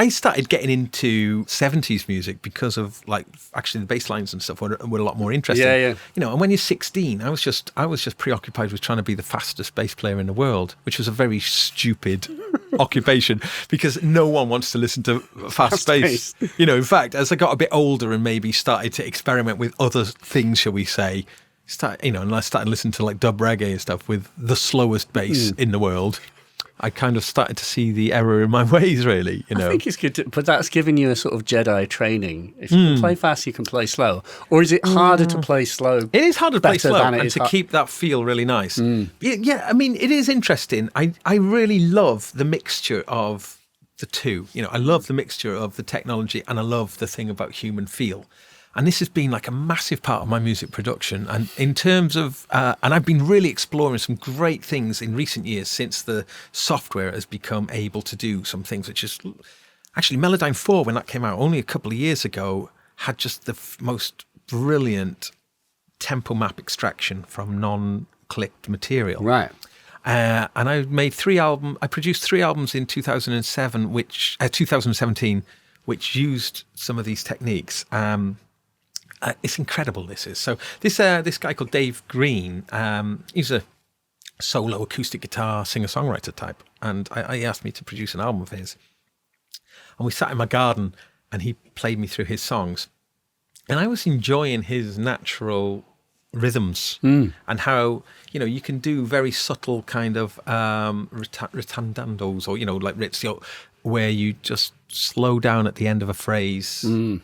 started getting into 70s music because of like actually the bass lines and stuff were a lot more interesting. Yeah. And when you're 16, I was just preoccupied with trying to be the fastest bass player in the world, which was a very stupid occupation because no one wants to listen to fast bass. In fact, as I got a bit older and maybe started to experiment with other things, shall we say, and I started listening to like dub reggae and stuff with the slowest bass in the world, I kind of started to see the error in my ways, really. I think it's good, but that's giving you a sort of Jedi training. If you can play fast, you can play slow. Or is it harder to play slow? It is harder to play slow and to keep that feel really nice. Yeah, I mean, it is interesting. I really love the mixture of the two. I love the mixture of the technology and I love the thing about human feel. And this has been like a massive part of my music production. And in terms of, and I've been really exploring some great things in recent years since the software has become able to do some things, which is actually Melodyne 4, when that came out only a couple of years ago, had just the most brilliant tempo map extraction from non-clicked material. Right. And I made 3 albums. I produced 3 albums in 2017, which used some of these techniques. It's incredible, this is. So this guy called Dave Green, he's a solo acoustic guitar singer-songwriter type. And he asked me to produce an album of his. And we sat in my garden and he played me through his songs. And I was enjoying his natural rhythms and how, you can do very subtle kind of ritandandos, or, like Rizzio, where you just slow down at the end of a phrase. And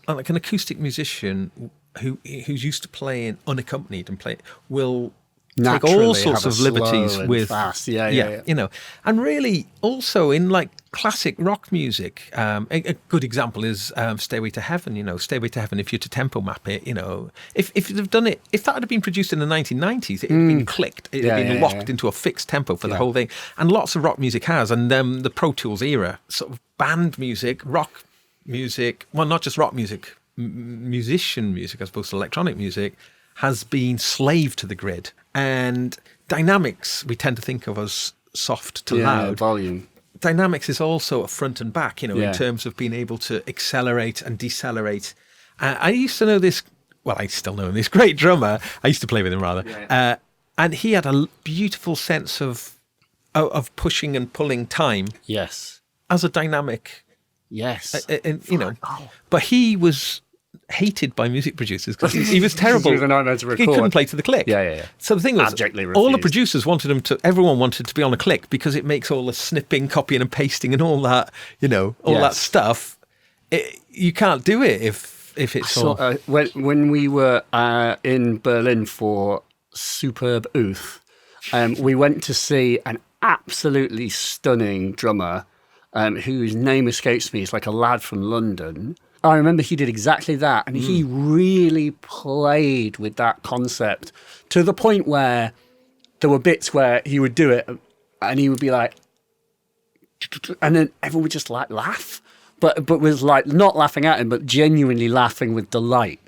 like an acoustic musician who's used to playing unaccompanied and will take all sorts of liberties with fast. And really also in like classic rock music, a good example is Stairway to Heaven. Stairway to Heaven, if you're to tempo map it, if you'd have done it, if that had been produced in the 1990s, it had been clicked, it had been locked into a fixed tempo for the whole thing. And lots of rock music has, and the Pro Tools era, sort of band music, rock music, well, not just rock music, musician music as opposed to electronic music, has been slave to the grid. And dynamics we tend to think of as soft to loud. Volume. Dynamics is also a front and back, in terms of being able to accelerate and decelerate. I used to know this, well, I still know this great drummer. I used to play with him rather. And he had a beautiful sense of pushing and pulling time. Yes. As a dynamic. Yes. But he was hated by music producers because he was terrible. He was a nightmare to record. He couldn't play to the click. Yeah. So the thing was, abjectly all the refused. producers wanted him to. Everyone wanted to be on a click because it makes all the snipping, copying, and pasting, and all that. That stuff. You can't do it if it's all. When we were in Berlin for Superb Uth, we went to see an absolutely stunning drummer whose name escapes me. He's like a lad from London. I remember he did exactly that, and he really played with that concept to the point where there were bits where he would do it and he would be like, and then everyone would just like laugh, but was like not laughing at him, but genuinely laughing with delight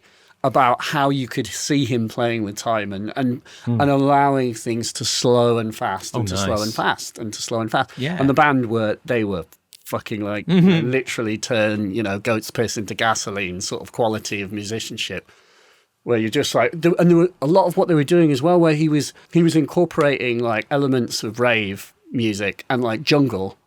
about how you could see him playing with time and allowing things to slow and fast and to slow and fast and to slow and fast. Yeah. And the band were fucking like literally turn goat's piss into gasoline sort of quality of musicianship, where you're just like, and there were a lot of what they were doing as well, where he was incorporating like elements of rave music and like jungle,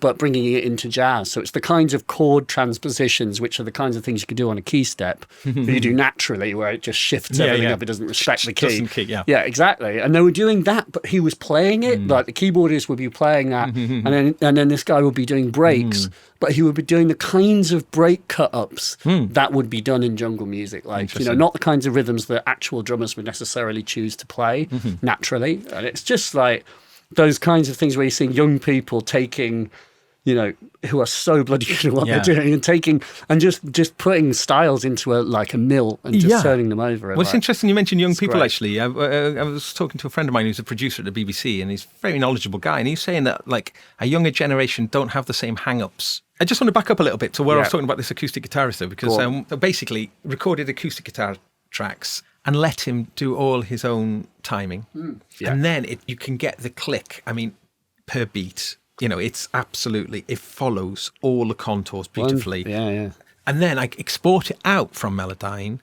but bringing it into jazz. So it's the kinds of chord transpositions, which are the kinds of things you could do on a key step that you do naturally, where it just shifts everything up. It doesn't respect the key. Yeah, exactly. And they were doing that, but he was playing it. Like the keyboardist would be playing that, and then this guy would be doing breaks, but he would be doing the kinds of break cut-ups that would be done in jungle music. Like, not the kinds of rhythms that actual drummers would necessarily choose to play naturally. And it's just like those kinds of things where you're seeing young people taking, who are so bloody good at what they're doing, and taking and just putting styles into a mill and just turning them over. Well, it's interesting you mentioned young people. Great. Actually, I was talking to a friend of mine who's a producer at the BBC, and he's a very knowledgeable guy, and he's saying that like a younger generation don't have the same hang-ups. I just want to back up a little bit to where I was talking about this acoustic guitarist, though, because basically recorded acoustic guitar tracks and let him do all his own timing. And then you can get the click, per beat. It's absolutely, it follows all the contours beautifully. And then I export it out from Melodyne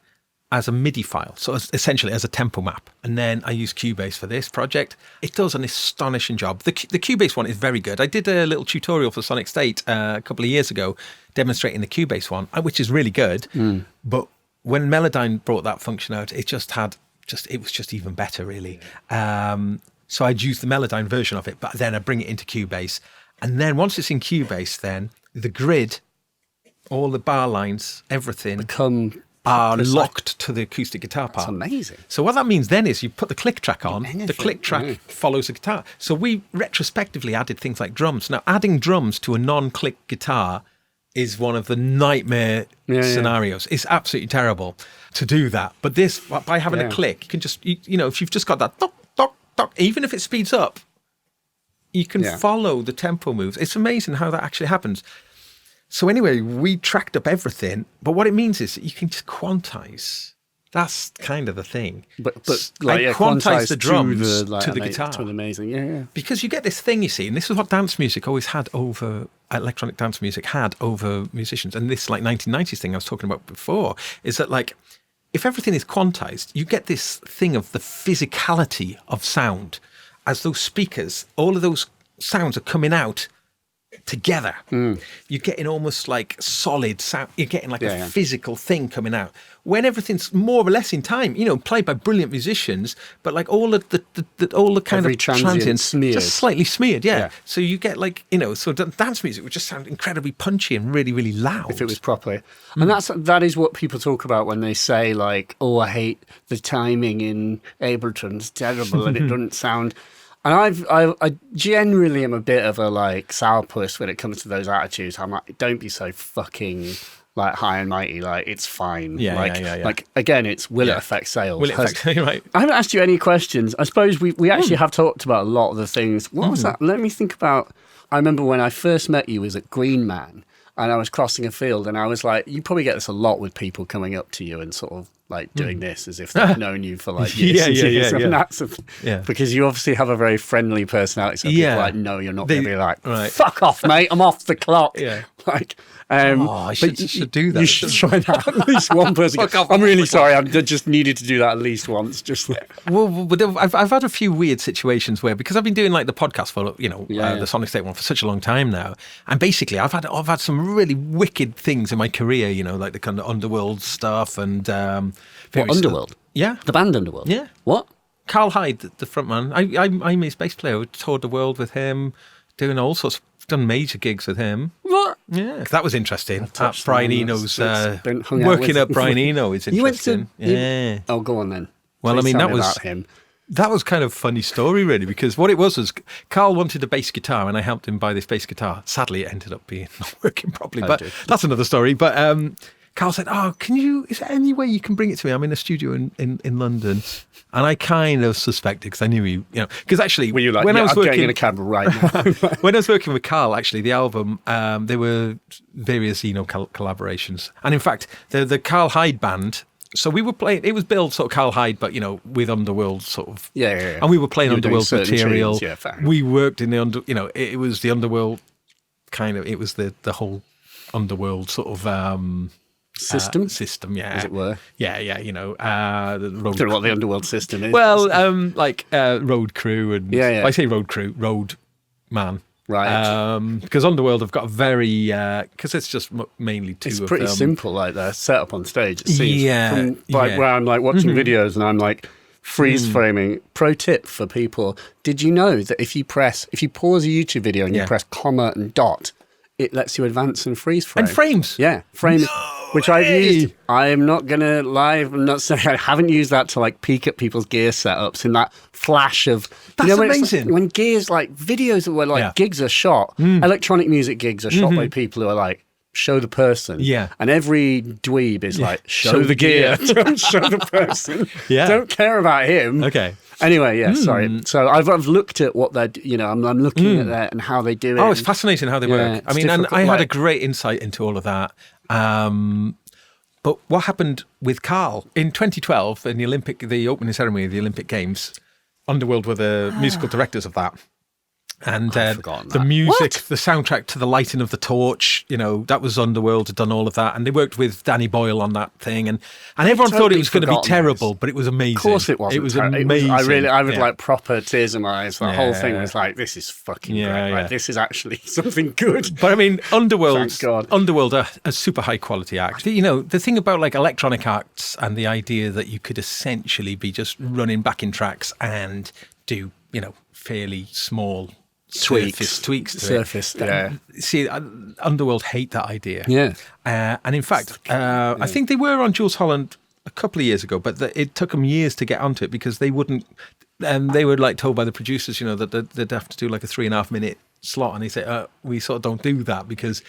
as a Midi file, so essentially as a tempo map. And then I use Cubase for this project. It does an astonishing job. The Cubase one is very good. I did a little tutorial for Sonic State a couple of years ago demonstrating the Cubase one, which is really good. But when Melodyne brought that function out, it was just even better, really. So I'd use the Melodyne version of it, but then I bring it into Cubase. And then once it's in Cubase, then the grid, all the bar lines, everything are locked to the acoustic guitar part. That's amazing. So what that means then is you put the click track on, the click track follows the guitar. So we retrospectively added things like drums. Now, adding drums to a non-click guitar is one of the nightmare scenarios. It's absolutely terrible to do that. But this, by having a click, you can just, if you've just got that, tock, tock, tock, even if it speeds up, you can follow the tempo moves. It's amazing how that actually happens. So anyway, we tracked up everything. But what it means is that you can just quantize That's kind of the thing. But like quantize the drums to the guitar. To an amazing, yeah. Because you get this thing, you see, and this is what dance music always had over, electronic dance music had over musicians. And this like 1990s thing I was talking about before is that like, if everything is quantized, you get this thing of the physicality of sound. As those speakers, all of those sounds are coming out together. You're getting almost like solid sound. You're getting like a physical thing coming out. When everything's more or less in time, played by brilliant musicians, but like all of the kind Every of transients smeared. just slightly smeared. Yeah. So you get like, so dance music would just sound incredibly punchy and really, really loud. If it was properly. And that is what people talk about when they say like, oh, I hate the timing in Ableton. It's terrible and it doesn't sound... And I generally am a bit of a like sourpuss when it comes to those attitudes. I'm like, don't be so fucking like high and mighty. Like it's fine. Like again, it's will it affect sales? Will it affect? Right. I haven't asked you any questions. I suppose we actually have talked about a lot of the things. What was that? Let me think about. I remember when I first met you was at Green Man, and I was crossing a field, and I was like, you probably get this a lot with people coming up to you and sort of like doing this as if they've known you for like years and years. And that's because you obviously have a very friendly personality. So people like, no, you're not going to be like, fuck off, mate, I'm off the clock. Like, I should do that. You should try that. At least one person. I'm really sorry. I just needed to do that at least once. Just like. Well, but I've had a few weird situations where, because I've been doing like the podcast for the Sonic State one for such a long time now, and basically I've had some really wicked things in my career. Like the kind of Underworld stuff and Underworld. Yeah, the band Underworld. Yeah, what? Carl Hyde, the front man. I'm his bass player. I toured the world with him, doing all sorts. Done major gigs with him. What? Yeah, that was interesting. Brian Eno's working at Brian Eno is interesting. Oh, go on then. Well, Please I mean, that was about him. That was kind of a funny story, really, because what it was Carl wanted a bass guitar, and I helped him buy this bass guitar. Sadly, it ended up being not working properly, but that's another story. But Carl said, "Oh, is there any way you can bring it to me? I'm in a studio in London." And I kind of suspected, because I knew he, because actually, were you like, when I was working in a cab right now? When I was working with Carl, actually, the album, there were various Eno collaborations, and in fact, the Carl Hyde band. So we were playing. It was billed sort of Carl Hyde, but with Underworld sort of. Yeah. And we were playing Underworld material. Tunes, we worked in the it was the Underworld kind of. It was the whole Underworld sort of. System, as it were. The road. I don't know what the Underworld system is. Well, road crew and I say road crew, road man, right? Because Underworld have got a very because it's just mainly two. It's of pretty them. simple, like their setup on stage. It seems where I'm like watching videos and I'm like freeze framing. Pro tip for people: did you know that if you pause a YouTube video and you press comma and dot, it lets you advance and freeze frame. And frames. Yeah, frames. Which I've used. I'm not going to lie. I'm not saying I haven't used that to like peek at people's gear setups in that flash of. That's amazing. When gears, like videos where like gigs are shot, electronic music gigs are shot by people who are like, show the person. Yeah. And every dweeb is like, show the gear. Don't show the person. Don't care about him. Okay. Anyway, sorry. So I've looked at what they're, I'm looking at that and how they do it. Oh, it's fascinating how they work. I mean, and I had a great insight into all of that. But what happened with Carl in 2012 in the opening ceremony of the Olympic Games, Underworld were the musical directors of that. And the music, the soundtrack to The Lighting of the Torch, that was Underworld, had done all of that. And they worked with Danny Boyle on that thing. And everyone thought it was going to be terrible, but it was amazing. Of course it wasn't. It was amazing. I was like proper tears in my eyes. The whole thing was like, this is fucking great. Like, this is actually something good. But I mean, Underworld are a super high quality act. The thing about like electronic acts and the idea that you could essentially be just running backing tracks and do, fairly small tweaks to it. See, Underworld hate that idea. Yeah. And in fact, I think they were on Jules Holland a couple of years ago, but it took them years to get onto it because they wouldn't. They were like told by the producers, that they'd have to do like a 3.5 minute slot, and they say, we sort of don't do that because,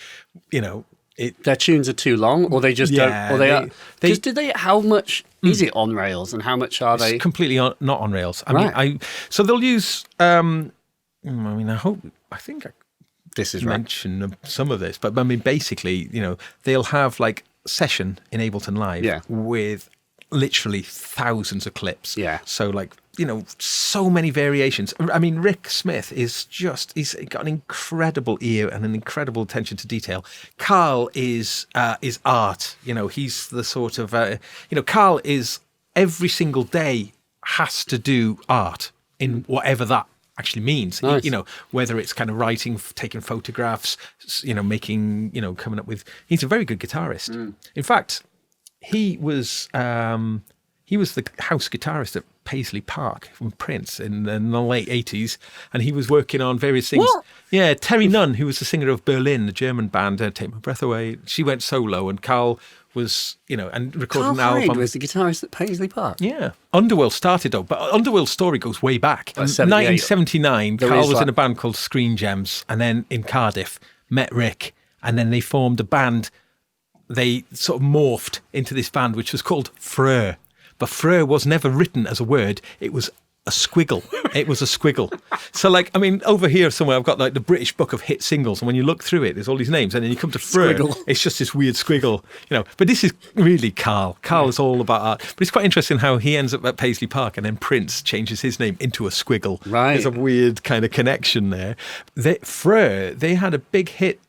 their tunes are too long, or they just don't. Or how much is it on rails, and how much are they? Completely not on rails. I mean, so they'll use. I think this is mention some of this, but I mean, basically, they'll have like session in Ableton Live with literally thousands of clips. Yeah. So like, you know, so many variations. I mean, Rick Smith is just, he's got an incredible ear and an incredible attention to detail. Carl is art. You know, he's the sort of, Carl is every single day has to do art in whatever that actually means. Nice. You know, whether it's kind of writing, taking photographs, you know, making, you know, coming up with, he's a very good guitarist. In fact, he was the house guitarist at Paisley Park from Prince in the late 80s, and he was working on various things. What? Yeah, Terry Nunn, who was the singer of Berlin, the German band, Take My Breath Away, she went solo, and Carl was, you know, and recorded an album. Carl was the guitarist at Paisley Park. Yeah. Underworld started though, but Underworld's story goes way back. In 1979, Carl was in a band called Screen Gems, and then in Cardiff, met Rick, and then they formed a band. They sort of morphed into this band, which was called Freur. But Freur was never written as a word. It was a squiggle. It was a squiggle. So, like, I mean, over here somewhere, I've got like the British Book of Hit Singles, and when you look through it, there's all these names, and then you come to Freur, it's just this weird squiggle, you know. But this is really Carl. Carl is all about art. But it's quite interesting how he ends up at Paisley Park, and then Prince changes his name into a squiggle. Right. There's a weird kind of connection there. Freur, they had a big hit.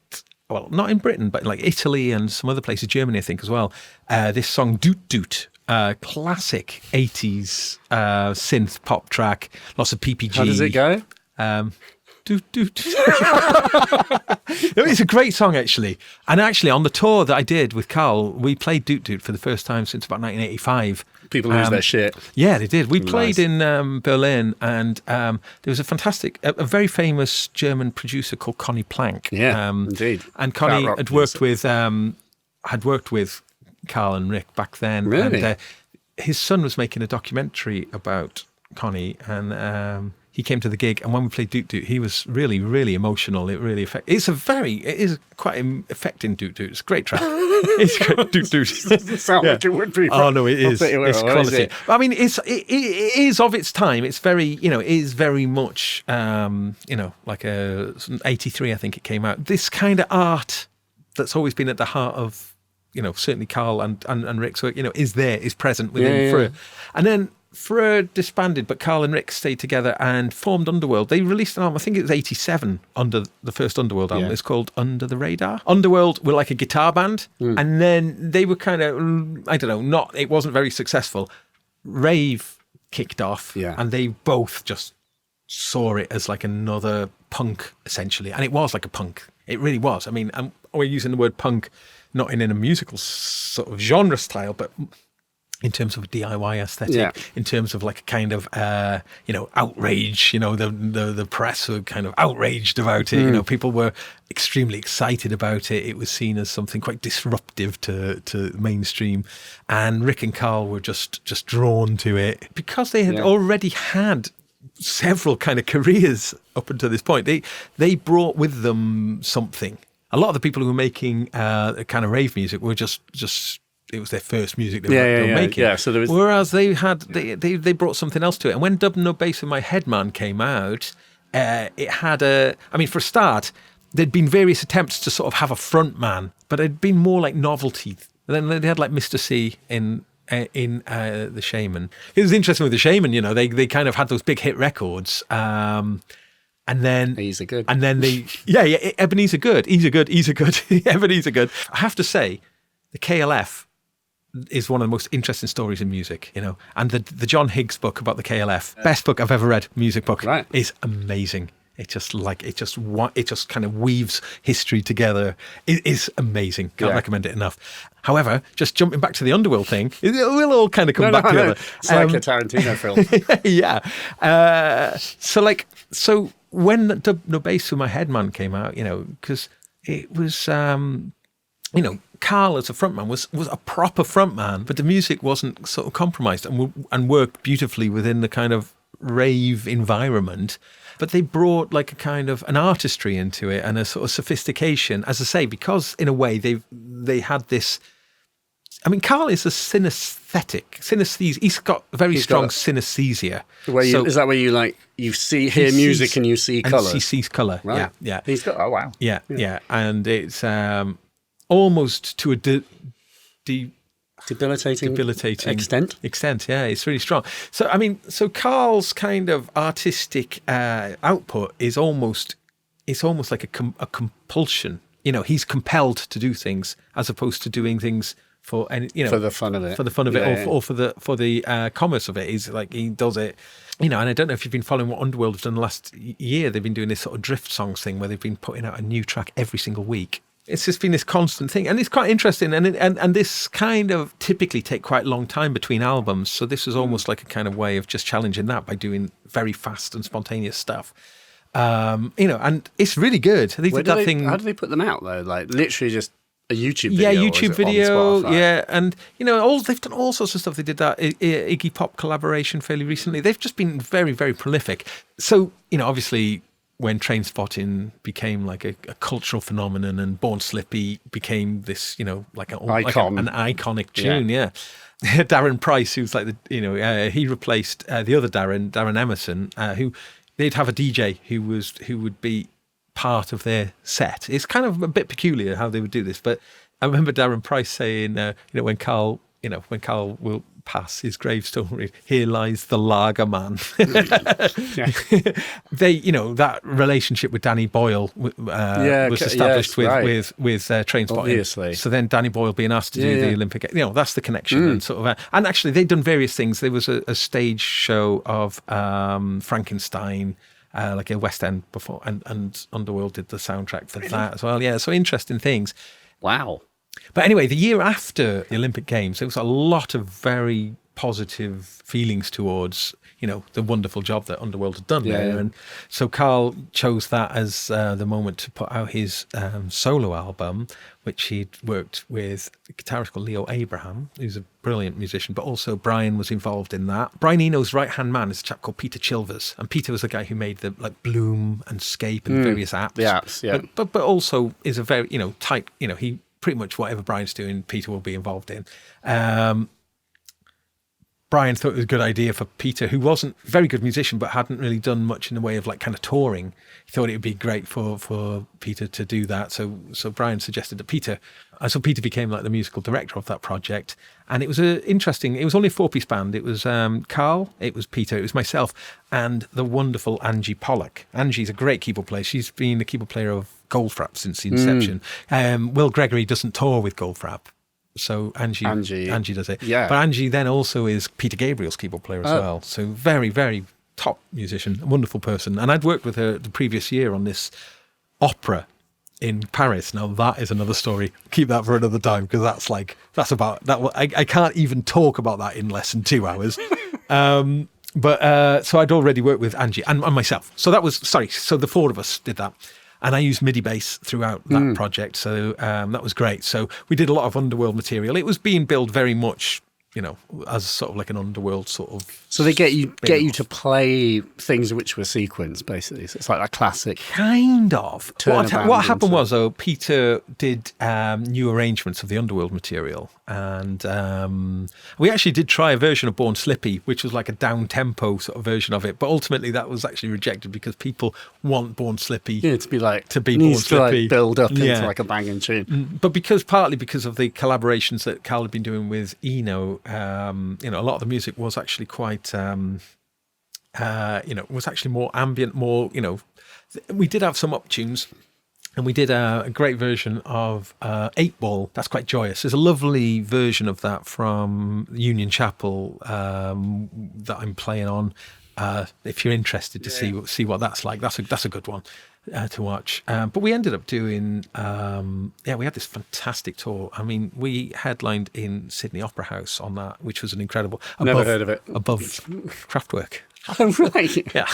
Well, not in Britain, but like Italy and some other places, Germany, I think, as well. This song, Doot Doot. Classic 80s synth pop track, lots of PPG. How does it go? Doot doot. It's a great song, actually. And actually, on the tour that I did with Carl, we played Doot Doot for the first time since about 1985. People lose their shit. Yeah, they did. We played in Berlin, and there was a very famous German producer called Conny Plank. Yeah, indeed. And Conny had worked with Carl and Rick back then. Really? And his son was making a documentary about Connie, and he came to the gig, and when we played Doot Doot, he was really, really emotional. It really it is quite affecting Doot Doot. It's a great track. It's great. Doot Doot. It doesn't sound like it would be. Oh no, it is. It's quality. It? I mean, it is of its time. It's very, you know, it is very much, you know, like 83, I think it came out. This kind of art that's always been at the heart of, you know, certainly Carl and Rick's work, you know, is present within Freur. And then Freur disbanded, but Carl and Rick stayed together and formed Underworld. They released an album, I think it was 87, under the first Underworld album. It's called Under the Radar. Underworld were like a guitar band, and then they were kind of, I don't know, it wasn't very successful. Rave kicked off, and they both just saw it as like another punk, essentially. And it was like a punk. It really was. I mean, we're using the word punk not in a musical sort of genre style, but in terms of a DIY aesthetic, in terms of like a kind of, you know, outrage, you know, the press were kind of outraged about it. You know, people were extremely excited about it. It was seen as something quite disruptive to mainstream. And Rick and Carl were just drawn to it because they had already had several kind of careers up until this point. They brought with them something. A lot of the people who were making kind of rave music were just it was their first music they were making. Yeah, so there was... Whereas they brought something else to it. And when Dub No Bass with My Headman came out, it had for a start, there'd been various attempts to sort of have a front man, but it'd been more like novelty. And then they had like Mr. C in The Shaman. It was interesting with The Shaman, you know, they kind of had those big hit records. And then Ebenezer Good. And then Ebenezer Good. Ebenezer Good. I have to say, the KLF is one of the most interesting stories in music, you know. And the John Higgs book about the KLF, best book I've ever read, music book, is amazing. It just kind of weaves history together. It is amazing. Can't recommend it enough. However, just jumping back to the Underworld thing, we'll all kind of come back together. It's like a Tarantino film. Yeah. So when No Bass with My Headman came out, you know, because it was, you know, Carl as a frontman was a proper frontman, but the music wasn't sort of compromised and worked beautifully within the kind of rave environment. But they brought like a kind of an artistry into it and a sort of sophistication, as I say, because in a way they had this. I mean, Carl is a synesthesia. He's got very strong synesthesia. Is that where you like you hear music and you see colour? He sees colour. Right. Yeah. He's got wow. Yeah. And it's almost to a debilitating extent. Yeah, it's really strong. So I mean, Carl's kind of artistic output is almost like a compulsion. You know, he's compelled to do things as opposed to doing things for the fun of it, or for the commerce of it. He's like, he does it. You know, and I don't know if you've been following what Underworld have done the last year. They've been doing this sort of drift songs thing where they've been putting out a new track every single week. It's just been this constant thing, and it's quite interesting. And this kind of typically take quite a long time between albums. So this was almost like a kind of way of just challenging that by doing very fast and spontaneous stuff. You know, and it's really good. They did that thing. How do they put them out though? Like literally just a YouTube Yeah, video. YouTube video. Yeah, and you know, they've done all sorts of stuff. They did that Iggy Pop collaboration fairly recently. They've just been very, very prolific. So you know, obviously, when Train Spotting became like a cultural phenomenon, and Born Slippy became this, you know, like an iconic tune. Yeah. Darren Price, who's like he replaced the other Darren Emerson, who they'd have a DJ who would be part of their set. It's kind of a bit peculiar how they would do this, but I remember Darren Price saying, when Carl will pass his gravestone, here lies the lager man. They, that relationship with Danny Boyle was established with Trainspotting. Obviously. So then Danny Boyle being asked to do the Olympic, that's the connection. And sort of, and actually they'd done various things. There was a stage show of Frankenstein, like a West End before, and Underworld did the soundtrack for that as well. Yeah, so interesting things. Wow. But anyway, the year after the Olympic Games, there was a lot of very positive feelings towards, the wonderful job that Underworld had done there. And so Carl chose that as the moment to put out his solo album, which he'd worked with a guitarist called Leo Abraham, who's a brilliant musician, but also Brian was involved in that. Brian Eno's right-hand man is a chap called Peter Chilvers, and Peter was the guy who made the Bloom and Scape and various apps. The apps, yeah. But also is a very, tight, he pretty much whatever Brian's doing, Peter will be involved in. Brian thought it was a good idea for Peter, who wasn't a very good musician, but hadn't really done much in the way of kind of touring. He thought it would be great for Peter to do that. So Brian suggested that Peter, so Peter became the musical director of that project. And it was it was only a 4-piece band. It was Carl, it was Peter, it was myself, and the wonderful Angie Pollock. Angie's a great keyboard player. She's been the keyboard player of Goldfrapp since the inception. Will Gregory doesn't tour with Goldfrapp. So Angie does it. Yeah. But Angie then also is Peter Gabriel's keyboard player as well. So very, very top musician, a wonderful person. And I'd worked with her the previous year on this opera in Paris. Now that is another story. Keep that for another time, because that's about that. I can't even talk about that in less than 2 hours. But so I'd already worked with Angie and myself. So so the 4 of us did that. And I used Midi bass throughout that project. So that was great. So we did a lot of Underworld material. It was being billed very much, as sort of like an Underworld sort of. So they get you to play things which were sequenced, basically. So it's like a classic. Kind of. What happened was, though, Peter did new arrangements of the Underworld material. And we actually did try a version of Born Slippy, which was like a down-tempo sort of version of it. But ultimately that was actually rejected because people want Born Slippy. Yeah, to be Born Slippy. Build up into like a banging tune. But partly because of the collaborations that Carl had been doing with Eno, a lot of the music was actually quite, was actually more ambient, more, we did have some up tunes. And we did a great version of 8 Ball. That's quite joyous. There's a lovely version of that from Union Chapel that I'm playing on. If you're interested to see what that's like, that's a good one to watch. But we ended up doing, we had this fantastic tour. I mean, we headlined in Sydney Opera House on that, which was an incredible. Never heard of it. Above Kraftwerk. Oh, right. Yeah.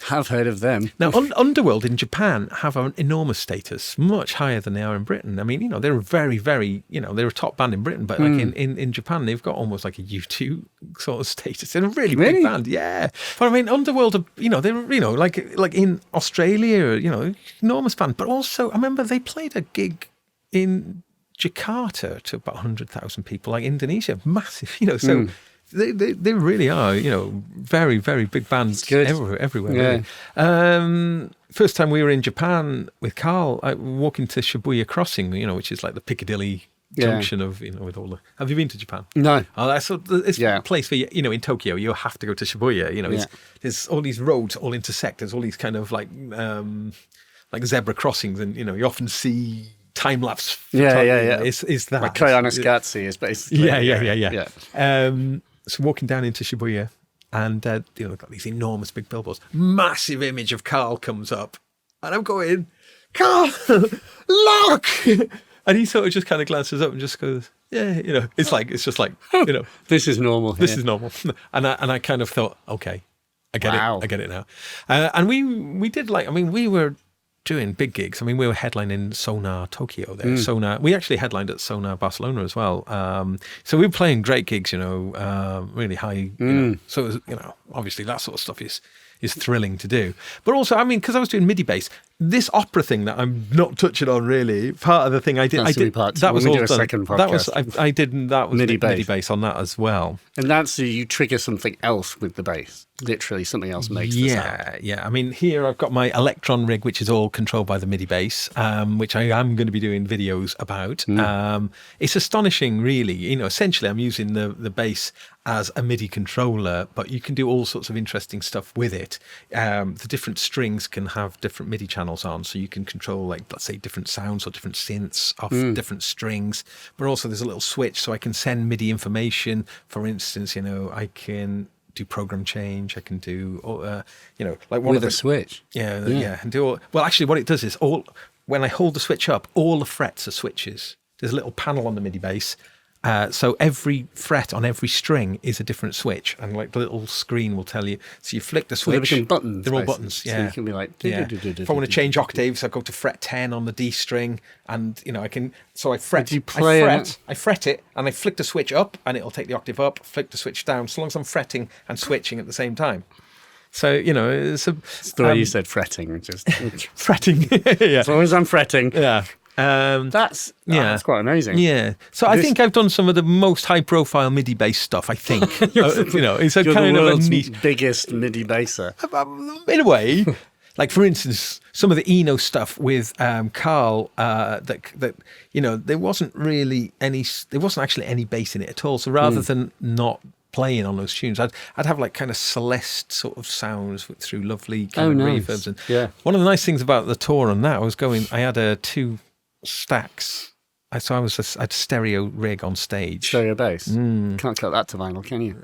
Have heard of them. Now, Underworld in Japan have an enormous status, much higher than they are in Britain. I mean, they're a very, very, they're a top band in Britain, but in Japan, they've got almost like a U2 sort of status. They're a really big band, yeah. But I mean, Underworld, they're, like in Australia, enormous band. But also, I remember they played a gig in Jakarta to about 100,000 people, like Indonesia, massive, so... They really are, very, very big bands everywhere. Yeah. Really. First time we were in Japan with Carl, I walked into Shibuya Crossing, which is like the Piccadilly junction of, with all the... Have you been to Japan? No. Oh, it's a place where, in Tokyo, you have to go to Shibuya. There's all these roads all intersect. There's all these kind of like zebra crossings, and, you often see time-lapse. It's that. Like Koyaanisqatsi is basically... Yeah. So walking down into Shibuya, and, they've got these enormous big billboards. Massive image of Carl comes up, and I'm going, Carl, look! And he sort of just kind of glances up and just goes, yeah, it's just like, this is normal. This is normal. And I kind of thought, okay, I get it now. And we did we were doing big gigs. We were headlining Sonar Tokyo there. Sonar, we actually headlined at Sonar Barcelona as well. So we were playing great gigs, really high. So it was, obviously that sort of stuff is thrilling to do. But also, because I was doing MIDI bass, this opera thing that I'm not touching on really, part of the thing I did, that was all second podcast. That was MIDI bass on that as well. And that's you trigger something else with the bass. Literally something else makes the sound. Yeah. Here I've got my Elektron rig, which is all controlled by the MIDI bass, which I am going to be doing videos about. It's astonishing, really. Essentially I'm using the bass as a MIDI controller, but you can do all sorts of interesting stuff with it. The different strings can have different MIDI channels on, so you can control, let's say, different sounds or different synths off different strings. But also there's a little switch, so I can send MIDI information. For instance, I can do program change. I can do, with a switch. Yeah. And do all. Well, actually, what it does is when I hold the switch up, all the frets are switches. There's a little panel on the MIDI bass. So every fret on every string is a different switch, and the little screen will tell you. So you flick the switch. So they're buttons. They're all buttons. Yeah. So you can be like. If I want to change octaves, I go to fret 10 on the D string, and I can. So I fret. Did you play I fret it, and I flick the switch up, and it'll take the octave up. Flick the switch down, so long as I'm fretting and switching at the same time. So it's the way you said fretting, just fretting. Yeah. As long as I'm fretting. Yeah. That's quite amazing. Yeah. So I think I've done some of the most high-profile MIDI bass stuff. I think it's a You're kind the of world's a neat, biggest MIDI basser. in a way. Like, for instance, some of the Eno stuff with Carl. There wasn't actually any bass in it at all. So rather than not playing on those tunes, I'd have kind of Celeste sort of sounds through lovely kind of reverbs. And one of the nice things about the tour on that, I had 2 stacks. So I had a stereo rig on stage. Stereo bass. Can't cut that to vinyl, can you?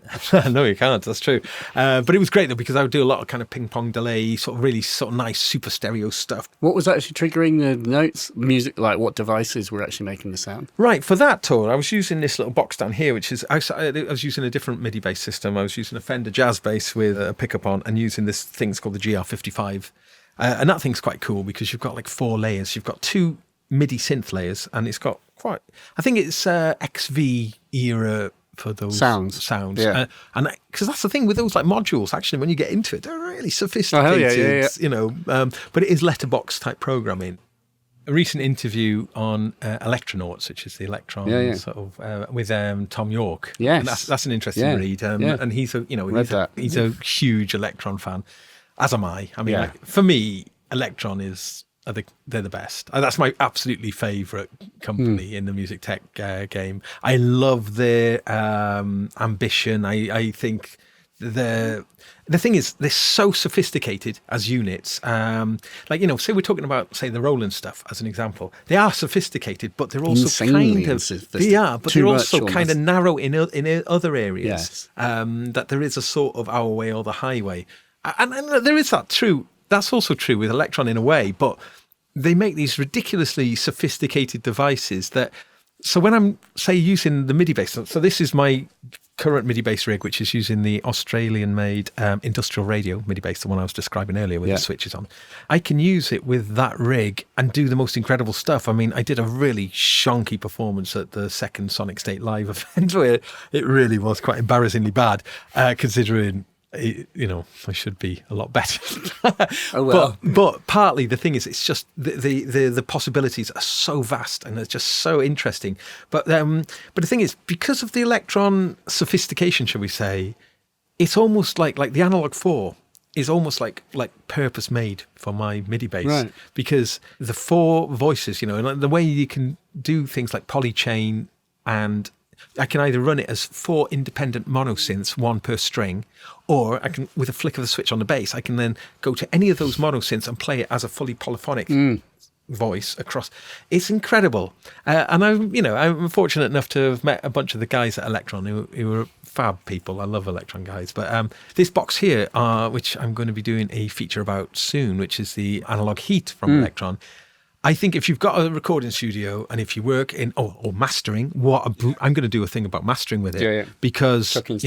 No, you can't. That's true. But it was great though, because I would do a lot of kind of ping pong delay, sort of really sort of nice super stereo stuff. What was actually triggering the notes? Music, what devices were actually making the sound? Right, for that tour, I was using this little box down here, which is I was using a different MIDI bass system. I was using a Fender Jazz bass with a pickup on, and using this thing called the GR55, and that thing's quite cool because you've got 4 layers. You've got 2 MIDI synth layers, and it's got I think it's XV era for those sounds. Yeah. And because that's the thing with those modules, actually, when you get into it, they're really sophisticated, but it is letterbox type programming. A recent interview on Elektronauts, which is the Elektron sort of with Tom York. Yes. And that's an interesting read. And he's a huge Elektron fan, as am I. For me, Elektron they're the best. That's my absolutely favourite company in the music tech game. I love their ambition. I think the thing is, they're so sophisticated as units. Say we're talking about, say, the Roland stuff as an example. They are sophisticated, but they're also they're also kind of narrow in other areas. Yes. That there is a sort of our way or the highway, and there is that true. That's also true with Elektron in a way, but they make these ridiculously sophisticated devices that. So when I'm, say, using the MIDI bass, so this is my current MIDI bass rig, which is using the Australian-made industrial radio MIDI bass, the one I was describing earlier with the switches on. I can use it with that rig and do the most incredible stuff. I did a really shonky performance at the second Sonic State Live event where it really was quite embarrassingly bad, considering... I should be a lot better. Oh well. But partly the thing is, it's just the possibilities are so vast and they're just so interesting. But the thing is, because of the Elektron sophistication, shall we say, it's almost like the Analog 4 is almost like purpose made for my MIDI bass, right. because the 4 voices, and the way you can do things like polychain, and I can either run it as 4 independent mono synths, 1 per string, or I can, with a flick of the switch on the bass, I can then go to any of those mono synths and play it as a fully polyphonic voice across. It's incredible. And I'm fortunate enough to have met a bunch of the guys at Elektron who were fab people. I love Elektron guys. But this box here, which I'm going to be doing a feature about soon, which is the analog heat from Elektron. I think if you've got a recording studio and if you work in or mastering, I'm going to do a thing about mastering with it, because thank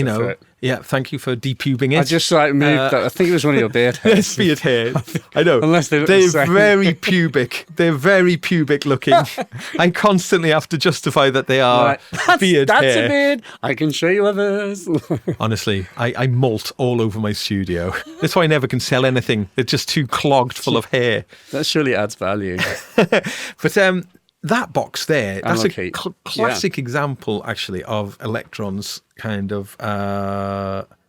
you for depubing it. I just moved that. I think it was one of your beard hairs. It's beard hairs. I know. Unless they're very pubic. They're very pubic looking. I constantly have to justify that they are beard hair. That's a beard. I can show you others. Honestly, I molt all over my studio. That's why I never can sell anything. They're just too clogged full of hair. That surely adds value. But that box there, that's a classic example, actually, of Elektron's kind of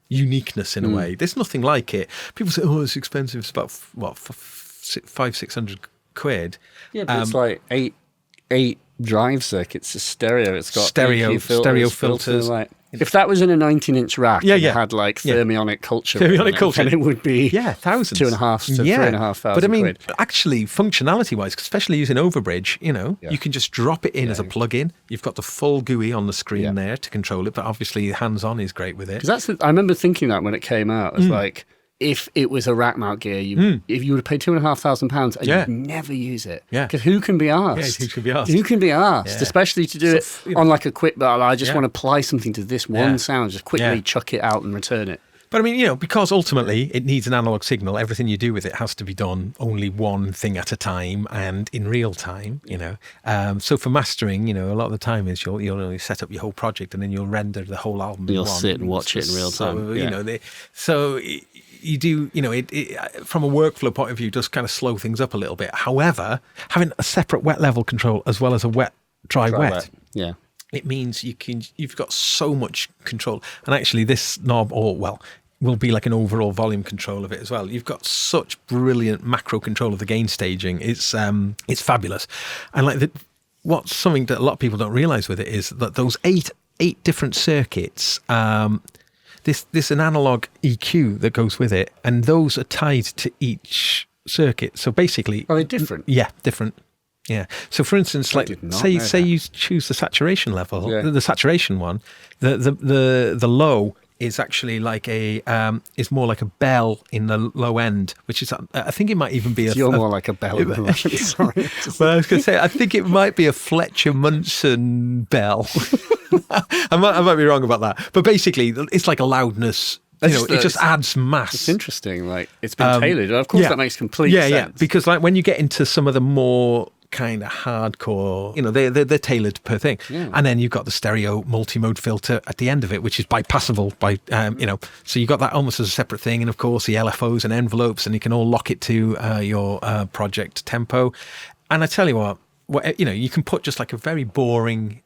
uniqueness in a way. There's nothing like it. People say, it's expensive. It's about, for 500-600 quid. Yeah, but it's like eight drive circuits, a stereo. It's got stereo filters. If that was in a 19-inch rack, and it had thermionic culture, then it would be thousands, 2,500 to 3,500. But I mean, quid. actually, functionality-wise, especially using Overbridge, you can just drop it in as a plug-in. You've got the full GUI on the screen there to control it, but obviously, hands-on is great with it. Because I remember thinking that when it came out, it's like, if it was a rack mount gear, if you would have paid £2,500 and you'd never use it. Yeah. Because who can be asked? Yeah, who can be asked? Who can be asked? Yeah. Especially to do it on like a quick battle. I just want to apply something to this one sound, just quickly chuck it out and return it. But I mean, because ultimately it needs an analog signal, everything you do with it has to be done only one thing at a time and in real time, So for mastering, a lot of the time is you'll set up your whole project and then you'll render the whole album. You'll sit and watch it in real time. So, you do, it from a workflow point of view, does kind of slow things up a little bit. However, having a separate wet level control as well as a dry wet. Yeah. It means you've got so much control. And actually this knob, will be like an overall volume control of it as well. You've got such brilliant macro control of the gain staging. It's fabulous. And what's something that a lot of people don't realize with it is that those eight different circuits, there's an analog EQ that goes with it, and those are tied to each circuit. So basically, are they different? Yeah, different. Yeah. So for instance, say you choose the saturation level, the saturation one, the low is actually like is more like a bell in the low end, which is, I think it might even be you're more like a bell in the low end. Sorry. Well, I was going to say, I think it might be a Fletcher Munson bell. I might be wrong about that, but basically it's like a loudness. It just adds mass. It's interesting. Like it's been tailored. Of course, that makes complete sense. Yeah, because when you get into some of the more kind of hardcore, they're tailored per thing, and then you've got the stereo multi-mode filter at the end of it, which is bypassable by so you got that almost as a separate thing, and of course the LFOs and envelopes, and you can all lock it to your project tempo. And I tell you what you can put just like a very boring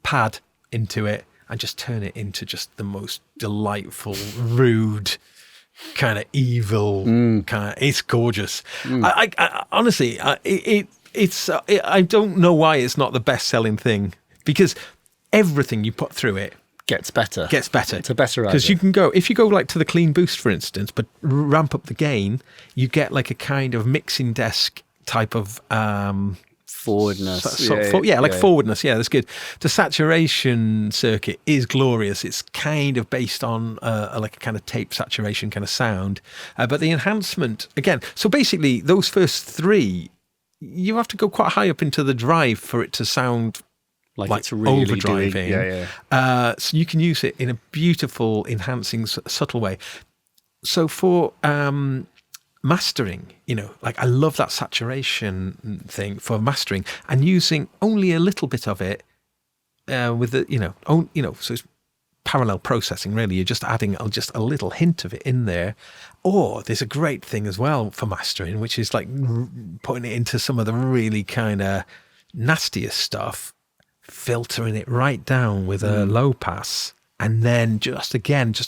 pad into it and just turn it into just the most delightful, rude, kind of evil it's gorgeous. I honestly, I don't know why it's not the best-selling thing, because everything you put through it gets better. It's a better idea. Because if you go like to the clean boost, for instance, but ramp up the gain, you get like a kind of mixing desk type of forwardness. Forwardness. Yeah, that's good. The saturation circuit is glorious. It's kind of based on like a kind of tape saturation kind of sound. But the enhancement, again, so basically those first three, you have to go quite high up into the drive for it to sound like it's really overdriving. So you can use it in a beautiful, enhancing, subtle way. So for mastering, I love that saturation thing for mastering, and using only a little bit of it with the, so it's parallel processing, really. You're just adding just a little hint of it in there. Or there's a great thing as well for mastering, which is like putting it into some of the really kind of nastiest stuff, filtering it right down with a low pass, and then just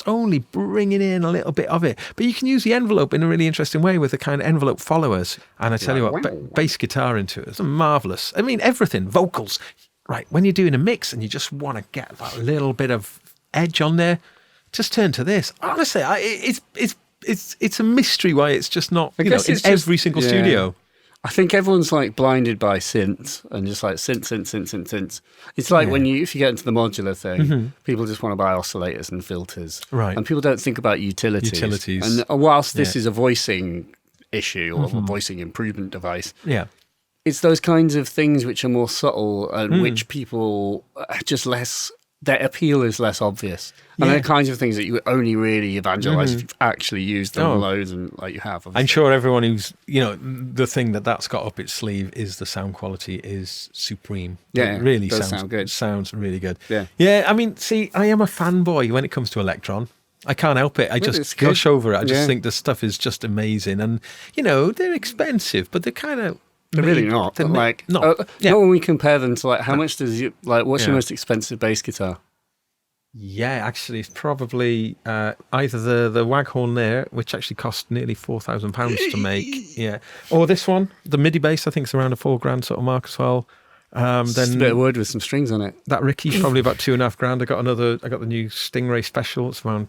only bringing in a little bit of it. But you can use the envelope in a really interesting way with the kind of envelope followers. And I tell you what, bass guitar into it, it's marvellous. I mean, everything, vocals. Right, when you're doing a mix and you just want to get that little bit of edge on there, just turn to this. Honestly, it's a mystery why it's just not in every single studio. I think everyone's like blinded by synth and just like synth. It's like if you get into the modular thing, people just want to buy oscillators and filters. Right. And people don't think about utilities. And whilst this is a voicing issue or a voicing improvement device, it's those kinds of things which are more subtle and which people are just less, their appeal is less obvious. And they're kinds of things that you only really evangelize if you've actually used them loads and like you have. Obviously. I'm sure everyone who's, the thing that's got up its sleeve is the sound quality is supreme. Yeah, it really sound good. Sounds really good. Yeah. Yeah, I mean, see, I am a fanboy when it comes to Elektron. I can't help it. I just gush over it. I just think the stuff is just amazing. And, they're expensive, but they're kind of... They're really not. Not when we compare them to like how much does you like? What's your most expensive bass guitar? Yeah, actually, it's probably either the Waghorn there, which actually cost nearly £4,000 to make, or this one, the Midi bass. I think it's around a $4,000 sort of mark as well. Then just a bit of wood with some strings on it. That Ricky's probably about $2,500. I got the new Stingray Special. It's around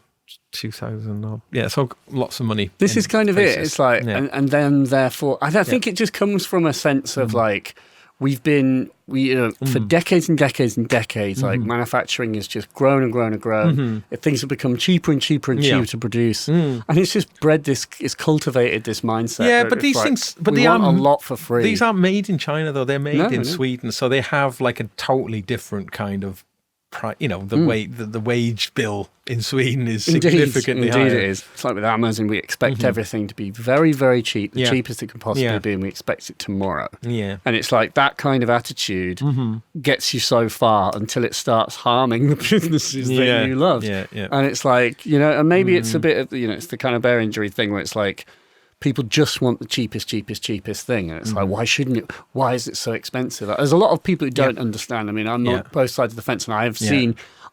2,000 odd. Yeah, so lots of money. This is kind of it. It's like, and then therefore, I think it just comes from a sense of like, we for decades and decades and decades, like manufacturing has just grown and grown and grown. Things have become cheaper and cheaper and cheaper to produce, and it's just it's cultivated this mindset. Yeah, but these things, they want a lot for free. These aren't made in China though; they're made in Sweden, so they have like a totally different kind of. The wage bill in Sweden is significantly higher. Indeed it is. It's like with Amazon, we expect everything to be very, very cheap, the cheapest it can possibly be, and we expect it tomorrow. Yeah. And it's like that kind of attitude gets you so far until it starts harming the businesses that you love. Yeah. And it's like, and maybe it's a bit of, it's the kind of bear injury thing where it's like, people just want the cheapest thing. And it's like, why shouldn't it? Why is it so expensive? There's a lot of people who don't understand. I mean, I'm not both sides of the fence, and I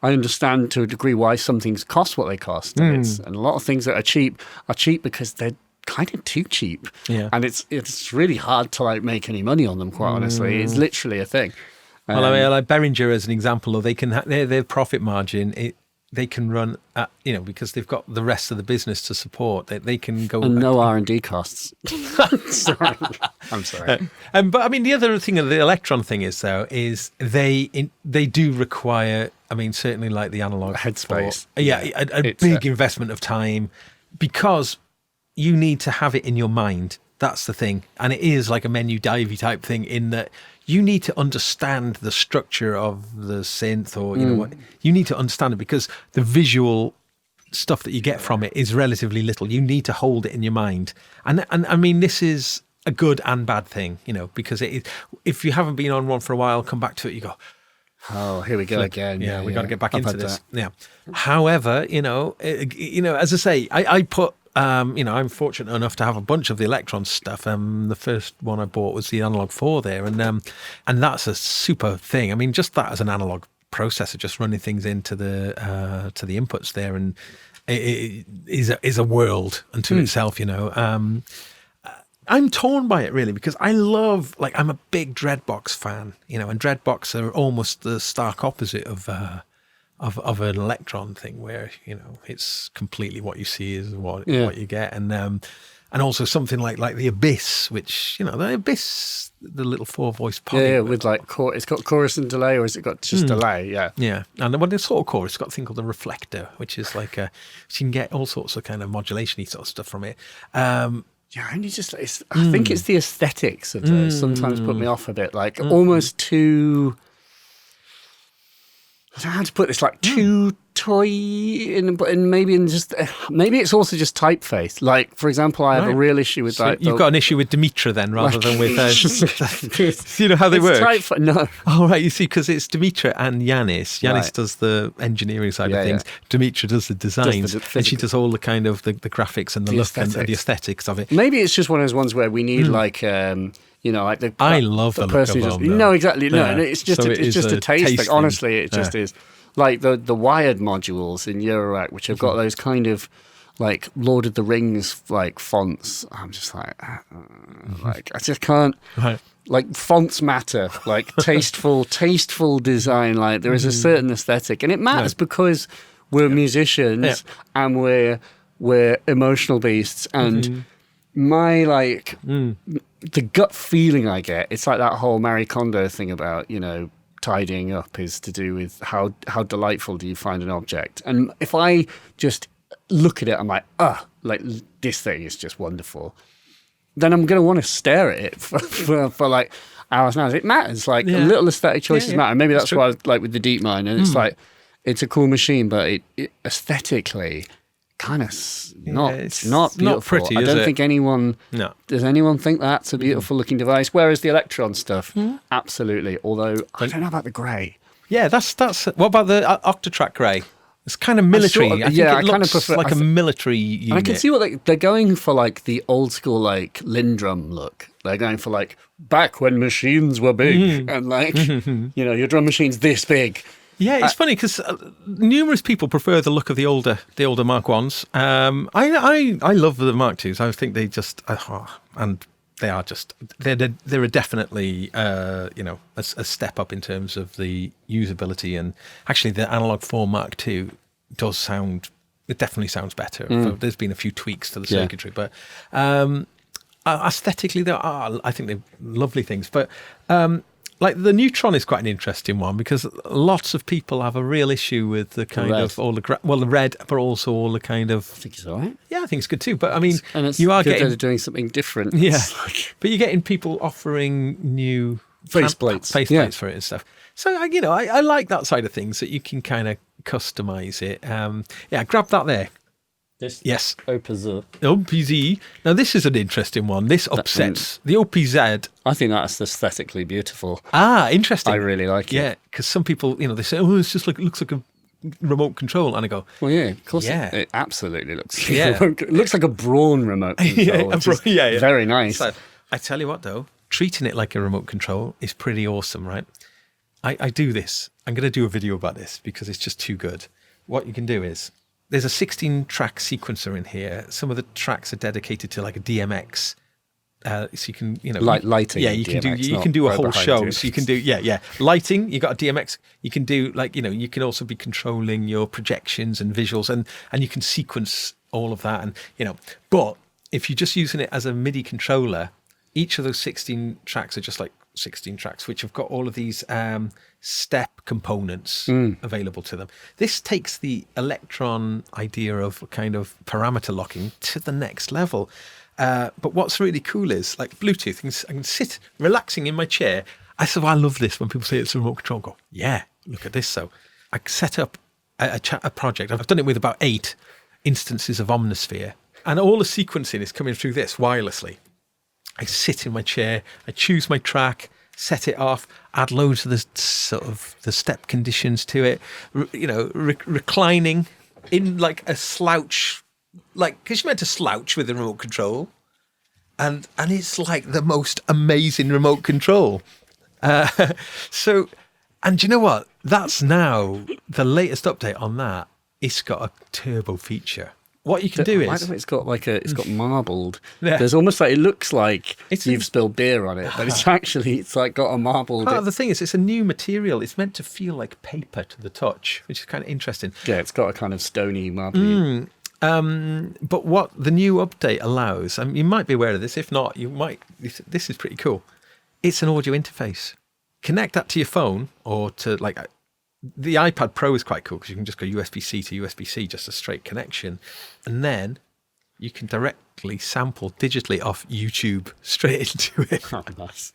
understand to a degree why some things cost what they cost. And a lot of things that are cheap because they're kind of too cheap. Yeah. And it's really hard to like make any money on them, quite honestly. It's literally a thing. Well, I mean, like Behringer as an example, or they can their profit margin, they can run at, because they've got the rest of the business to support. They can go and no R&D costs. I'm sorry. But I mean, the other thing of the Elektron thing is they do require. I mean, certainly like the analog headspace. A big investment of time, because you need to have it in your mind. That's the thing, and it is like a menu divey type thing in that. You need to understand the structure of the synth, or what you need to understand it, because the visual stuff that you get from it is relatively little. You need to hold it in your mind, and I mean, this is a good and bad thing, because if you haven't been on one for a while, come back to it, you go, oh, here we go again. Yeah, we got to get back into this. That. Yeah. However, as I say, I put. I'm fortunate enough to have a bunch of the Elektron stuff. The first one I bought was the Analog 4 there, and that's a super thing. I mean, just that as an analog processor, just running things into the inputs there, and it is a world unto itself. I'm torn by it really, because I love, I'm a big Dreadbox fan, and Dreadbox are almost the stark opposite of an Elektron thing, where it's completely what you see is what you get, and also something like the Abyss, which the Abyss, the little 4-voice poly, with it's got chorus and delay, or has it got just delay? And when it's sort of chorus, it's got a thing called the reflector, which is like you can get all sorts of kind of modulation-y sort of stuff from it. I think it's the aesthetics of those sometimes put me off a bit, almost too. I don't know how to put this, too toy, and maybe it's also just typeface. Like, for example, I have a real issue with that. You've got an issue with Dimitra then, rather than with... you know how they work? No. Oh, right, you see, because it's Dimitra and Yanis. Yanis does the engineering side of things. Yeah. Dimitra does the designs, and she does all the kind of the graphics and the look and the aesthetics of it. Maybe it's just one of those ones where we need I love the person look of them. No, exactly. No, it's just it's just a taste. Honestly, it just is. like the wired modules in Eurorack, which have got those kind of like Lord of the Rings like fonts. I'm just like I just can't. Right. Like fonts matter, like tasteful design. Like there is a certain aesthetic, and it matters because we're musicians and we're emotional beasts. And my the gut feeling I get, it's like that whole Marie Kondo thing about tidying up is to do with how delightful do you find an object. And if I just look at it, I'm like this thing is just wonderful. Then I'm going to want to stare at it for like hours and hours. It matters. Like little aesthetic choices matter. Maybe that's why I like with the Deep Mind. And it's like, it's a cool machine, but it aesthetically kind of not beautiful. Not pretty, I don't think does anyone think that's a beautiful looking device? Whereas the Elektron stuff, absolutely. Although I don't know about the grey. Yeah, that's, what about the Octatrack grey? It's kind of military. I think it looks like a military unit. And I can see what they're going for, like the old school, like Lindrum look. They're going for like back when machines were big and like your drum machine's this big. Yeah, it's funny because numerous people prefer the look of the older Mark Ones. I love the Mark Twos. I think they just and they are just they're definitely a step up in terms of the usability, and actually the Analog 4 Mark II it definitely sounds better. There's been a few tweaks to the circuitry, but aesthetically I think they're lovely things. But like the Neutron is quite an interesting one because lots of people have a real issue with the kind of all the red, but also all the kind of. I think it's all right. Yeah, I think it's good too. But I mean, you are getting doing something different. Yeah, but you're getting people offering new faceplates for it and stuff. So I like that side of things, that you can kind of customize it. Grab that there. Yes. OPZ. Now, this is an interesting one. This upsets the OPZ. I think that's aesthetically beautiful. Interesting. I really like it. Yeah, because some people, they say, it's just like, it looks like a remote control. And I go, well, yeah, of course. Yeah. It absolutely looks like it looks like a Braun remote control. Very nice. So, I tell you what, though, treating it like a remote control is pretty awesome, right? I do this. I'm going to do a video about this because it's just too good. What you can do is, there's a 16-track sequencer in here. Some of the tracks are dedicated to like a DMX. So you can, lighting. Yeah, you can do a whole show. So you can do, lighting. You got a DMX. You can do you can also be controlling your projections and visuals, and you can sequence all of that. And but if you're just using it as a MIDI controller, each of those 16 tracks are just like 16 tracks, which have got all of these step components available to them. This takes the Elektron idea of kind of parameter locking to the next level. But what's really cool is like Bluetooth. I can sit relaxing in my chair. I love this when people say it's a remote control. I go, yeah, look at this. So I set up a project. I've done it with about 8 instances of Omnisphere, and all the sequencing is coming through this wirelessly. I sit in my chair, I choose my track, set it off, add loads of the sort of the step conditions to it, reclining in like a slouch, like, because you're meant to slouch with the remote control, and it's like the most amazing remote control. So, and do you know what? That's now the latest update on that. It's got a turbo feature. What you can do is it's got marbled. Yeah. There's almost like it looks like you've spilled beer on it, but it's like got a marbled. Part of the thing is it's a new material. It's meant to feel like paper to the touch, which is kind of interesting. Yeah, it's got a kind of stony marbly. But what the new update allows, you might be aware of this. If not, you might. This is pretty cool. It's an audio interface. Connect that to your phone or to like. The iPad Pro is quite cool because you can just go USB-C to USB-C, just a straight connection. And then you can directly sample digitally off YouTube straight into it. Oh, nice.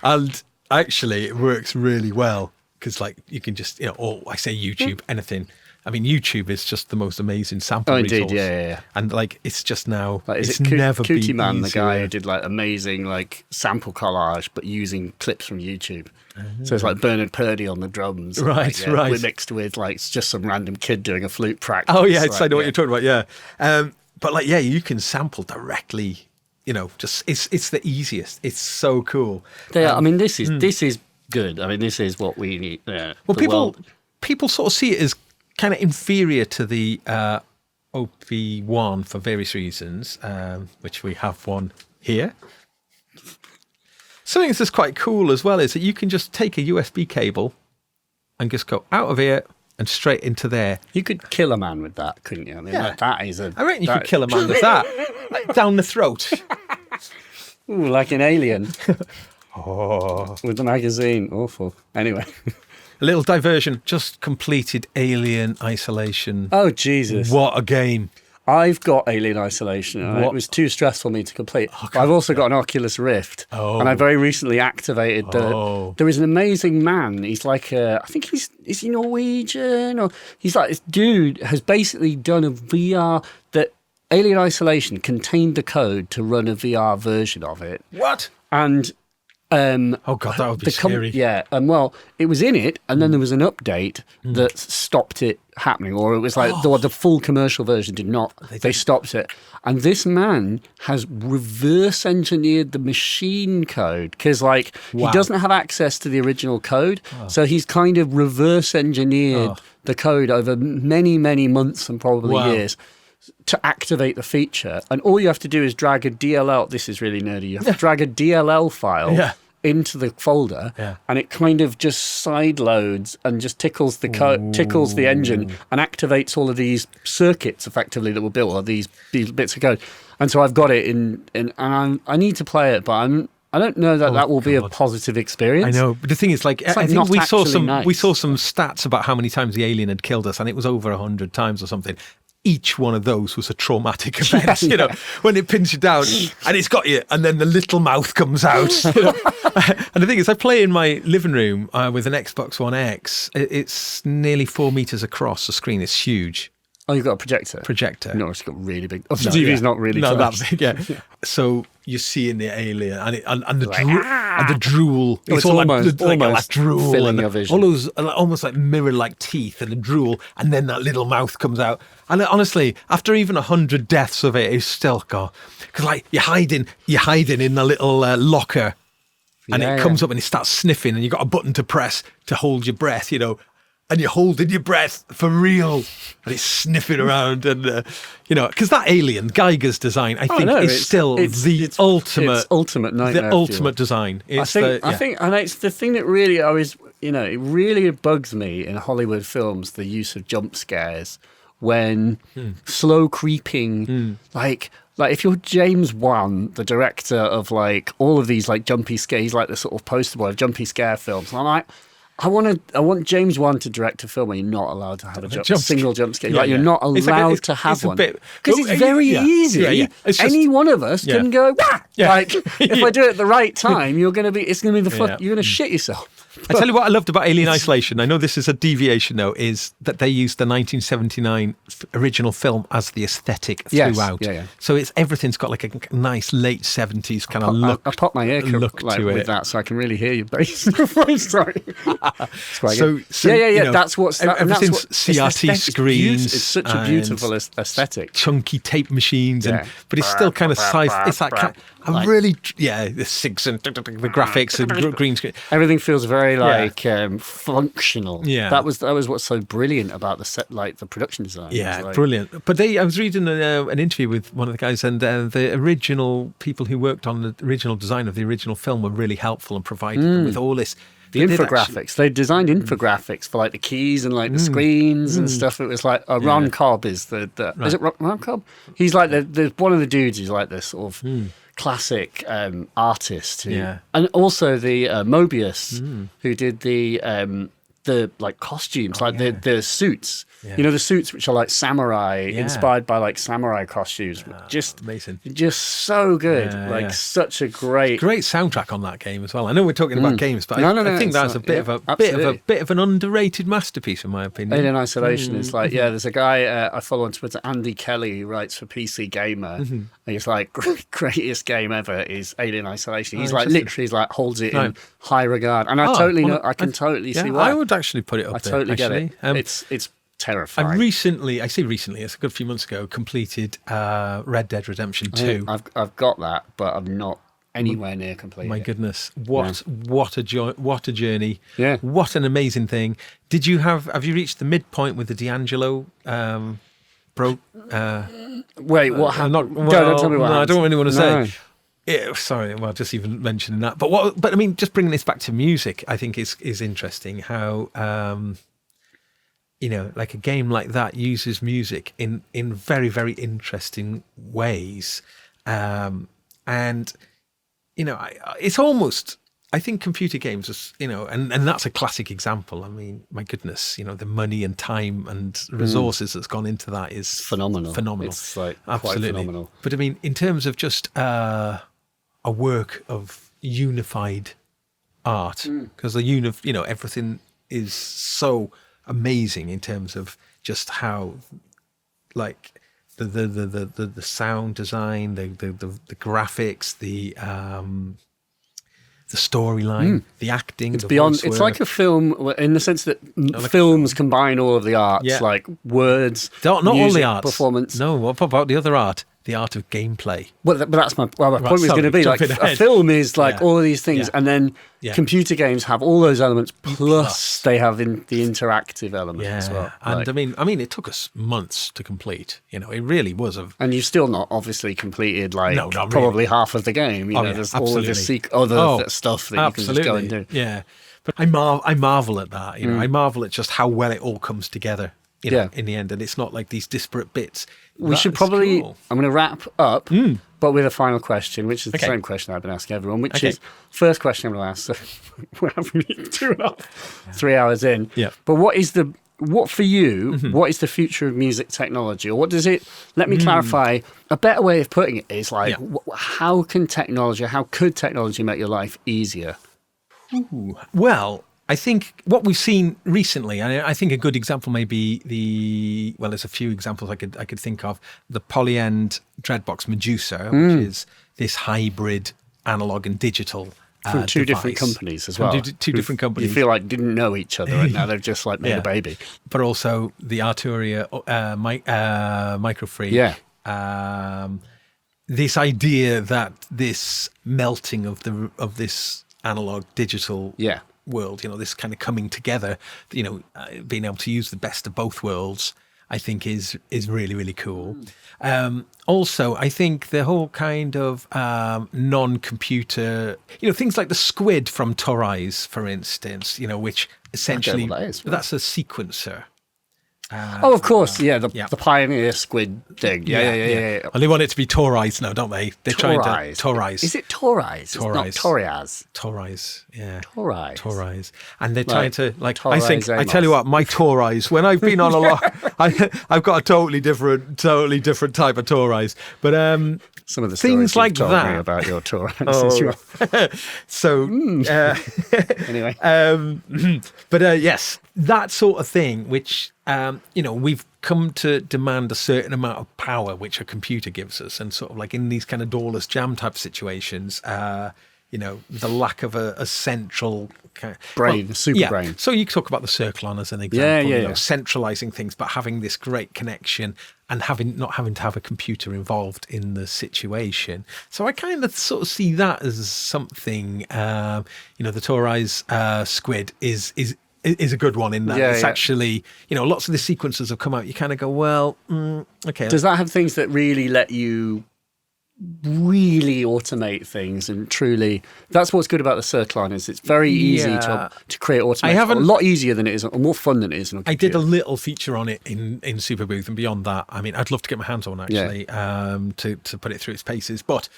And actually, it works really well because like you can just, I say YouTube, anything. I mean, YouTube is just the most amazing sample resource. Indeed, yeah. And like, it's just now, like, it's never been Cootie Man, easier. the guy who did like amazing like sample collage, but using clips from YouTube. So it's like Bernard Purdy on the drums. Right. Mixed with like it's just some random kid doing a flute practice. Oh, yeah, I know what you're talking about, yeah. But like, you can sample directly, just, it's the easiest. It's so cool. I mean, this is good. I mean, this is what we need. Well, people people sort of see it as kind of inferior to the OP1 for various reasons, which we have one here. Something that's quite cool as well is that you can just take a USB cable and just go out of here and straight into there. You could kill a man with that, couldn't you? I mean, that is a... I reckon you could kill a man with that. Like, down the throat. Ooh, like an alien. Oh. With the magazine. Awful. Anyway. A little diversion. Just completed Alien Isolation. Oh, Jesus. What a game. I've got Alien Isolation, and it was too stressful for me to complete. I've also got an Oculus Rift, and I very recently activated the... There is an amazing man. He's like I think is he Norwegian? Or he's like, this dude has basically done a VR... that Alien Isolation contained the code to run a VR version of it. What? And... oh God, that would be scary. Yeah, well, it was in it, and then there was an update that stopped it happening, or it was like the full commercial version did not. They stopped it, and this man has reverse engineered the machine code because, he doesn't have access to the original code, so he's kind of reverse engineered the code over many, many months and probably years to activate the feature. And all you have to do is drag a DLL. This is really nerdy. You have to drag a DLL file into the folder, and it kind of just side loads and just tickles the tickles the engine and activates all of these circuits effectively that were built, or these bits of code. And so I've got it and I need to play it, but I don't know that will be a positive experience. I know, but the thing is, I think we saw some stats about how many times the alien had killed us, and it was over 100 times or something. Each one of those was a traumatic event, you know, when it pins you down and it's got you, and then the little mouth comes out. You know? And the thing is, I play in my living room with an Xbox One X. It's nearly 4 meters across the screen. It's huge. Oh, you've got a projector? Projector. No, it's got really big. Oh, the TV's not really that big, yeah. So you're seeing the alien and the drool. It's almost that drool filling your vision. All those almost like mirror-like teeth and the drool, and then that little mouth comes out. And honestly, after even 100 deaths of it, it's still gone. Because you're hiding in a little locker, and it comes up and it starts sniffing, and you've got a button to press to hold your breath, you know. And you're holding your breath for real, and it's sniffing around, and because that alien Geiger's design, I think, is still the ultimate nightmare. The ultimate design. I think, and it's the thing that really it really bugs me in Hollywood films, the use of jump scares when slow creeping, like if you're James Wan, the director of all of these jumpy scares, he's like the sort of poster boy of jumpy scare films, and I'm like, I want James Wan to direct a film where you're not allowed to have a single jump scare. You're not allowed to have one. Because it's very easy. Yeah. It's just, any one of us can go, wah! If I do it at the right time, you're going to be you're going to shit yourself. I tell you what I loved about Alien Isolation, I know this is a deviation though, is that they used the 1979 original film as the aesthetic throughout. Yeah. So everything's got a nice late 70s kind of look. I pop my ear look to with it. that so I can really hear your bass. Sorry. So that's what's everything's CRT screens. It's such a beautiful aesthetic. Chunky tape machines, but it's still kind of sci-fi. It's that kind the SIGs and the graphics and green screen. Everything feels very functional. Yeah, that was what's so brilliant about the set, the production design. Yeah, brilliant. But I was reading an interview with one of the guys, and the original people who worked on the original design of the original film were really helpful and provided them with all this. The infographics. They designed infographics for the keys and the screens and stuff. It was Ron Cobb is is it Ron Cobb? He's the one of the dudes who's this sort of classic artist and also the Mobius who did the costumes, the suits. Yeah. The suits which are samurai, inspired by samurai costumes. Just amazing. Just so good. Such a great soundtrack on that game as well. I know we're talking about games, but I think that's a bit of an underrated masterpiece in my opinion. Alien Isolation is there's a guy I follow on Twitter, Andy Kelly, who writes for PC Gamer. And he's greatest game ever is Alien Isolation. He's literally holds it in high regard. And I can totally see why. I would actually put it up there. I totally get it. It's terrifying. I recently, it's a good few months ago, completed Red Dead Redemption 2. I've got that, but I'm not anywhere near complete. My goodness, what a journey! Yeah, what an amazing thing. Have you reached the midpoint with the D'Angelo? Wait, what happened? Don't tell me what happened. I don't really want to say. Sorry, well, just even mentioning that. But I mean, just bringing this back to music, I think is interesting. How like a game like that uses music in very, very interesting ways, and it's almost. I think computer games, and that's a classic example. I mean, my goodness, the money and time and resources that's gone into that is phenomenal. It's like absolutely quite phenomenal. But I mean, in terms of just a work of unified art, because everything is so amazing in terms of just how, like, the sound design, the graphics, the storyline, the acting, it's beyond. It's like a film in the sense that films combine all of the arts, like words, not music, all the arts, performance. No, what about the other art? The art of gameplay. Well, but that's my point was going to be like a film is like all of these things, and then computer games have all those elements plus they have the interactive element as well. And I mean, it took us months to complete. It really was and you've still not obviously completed probably half of the game. There's all of this stuff that you can just go and do. Yeah, but I marvel at that. I marvel at just how well it all comes together. In the end, and it's not like these disparate bits. We should probably. Cool. I'm going to wrap up, but with a final question, which is the same question I've been asking everyone. Which is first question I'm going to ask. So we're having 3 hours in. Yeah. But what for you? What is the future of music technology, or what does it? Let me clarify. A better way of putting it is like, how could technology make your life easier? Ooh. Well, I think what we've seen recently, and I think a good example may be there's a few examples I could think of. The Polyend Dreadbox Medusa, which is this hybrid analog and digital from two different companies as well. Two different companies. You feel like didn't know each other, and now they've just like made a baby. But also the Arturia Microfree. Yeah. This idea that this melting of this analog digital world, this kind of coming together, being able to use the best of both worlds, I think is really, really cool. Also, I think the whole kind of non-computer, things like the squid from Torais, for instance, which essentially that's a sequencer. Of course, the Pioneer squid thing. Yeah. And they want it to be Torais now, don't they? They're trying to Torais. Is it Torais? Torais. It's not Torias. Torais, yeah. Torais. And they're trying to I tell you what, my Torais, when I've been on a lot, I've got a totally different type of Torais. But some of the things like told that me about your Torais. So anyway, but yes, that sort of thing, which we've come to demand a certain amount of power, which a computer gives us, and sort of like in these kind of doorless jam type situations, the lack of a central brain, super brain. So you talk about the Circlon as an example, centralizing things, but having this great connection and not having to have a computer involved in the situation. So I kind of sort of see that as something, the Torais squid is a good one in that it's actually, lots of the sequences have come out. You kind of go, well, okay. Does that have things that really let you really automate things and truly? That's what's good about the Circlon is it's very easy to create automation. A lot easier than it is, or more fun than it is on a computer. I did a little feature on it in Superbooth, and beyond that, I mean, I'd love to get my hands on actually to put it through its paces. But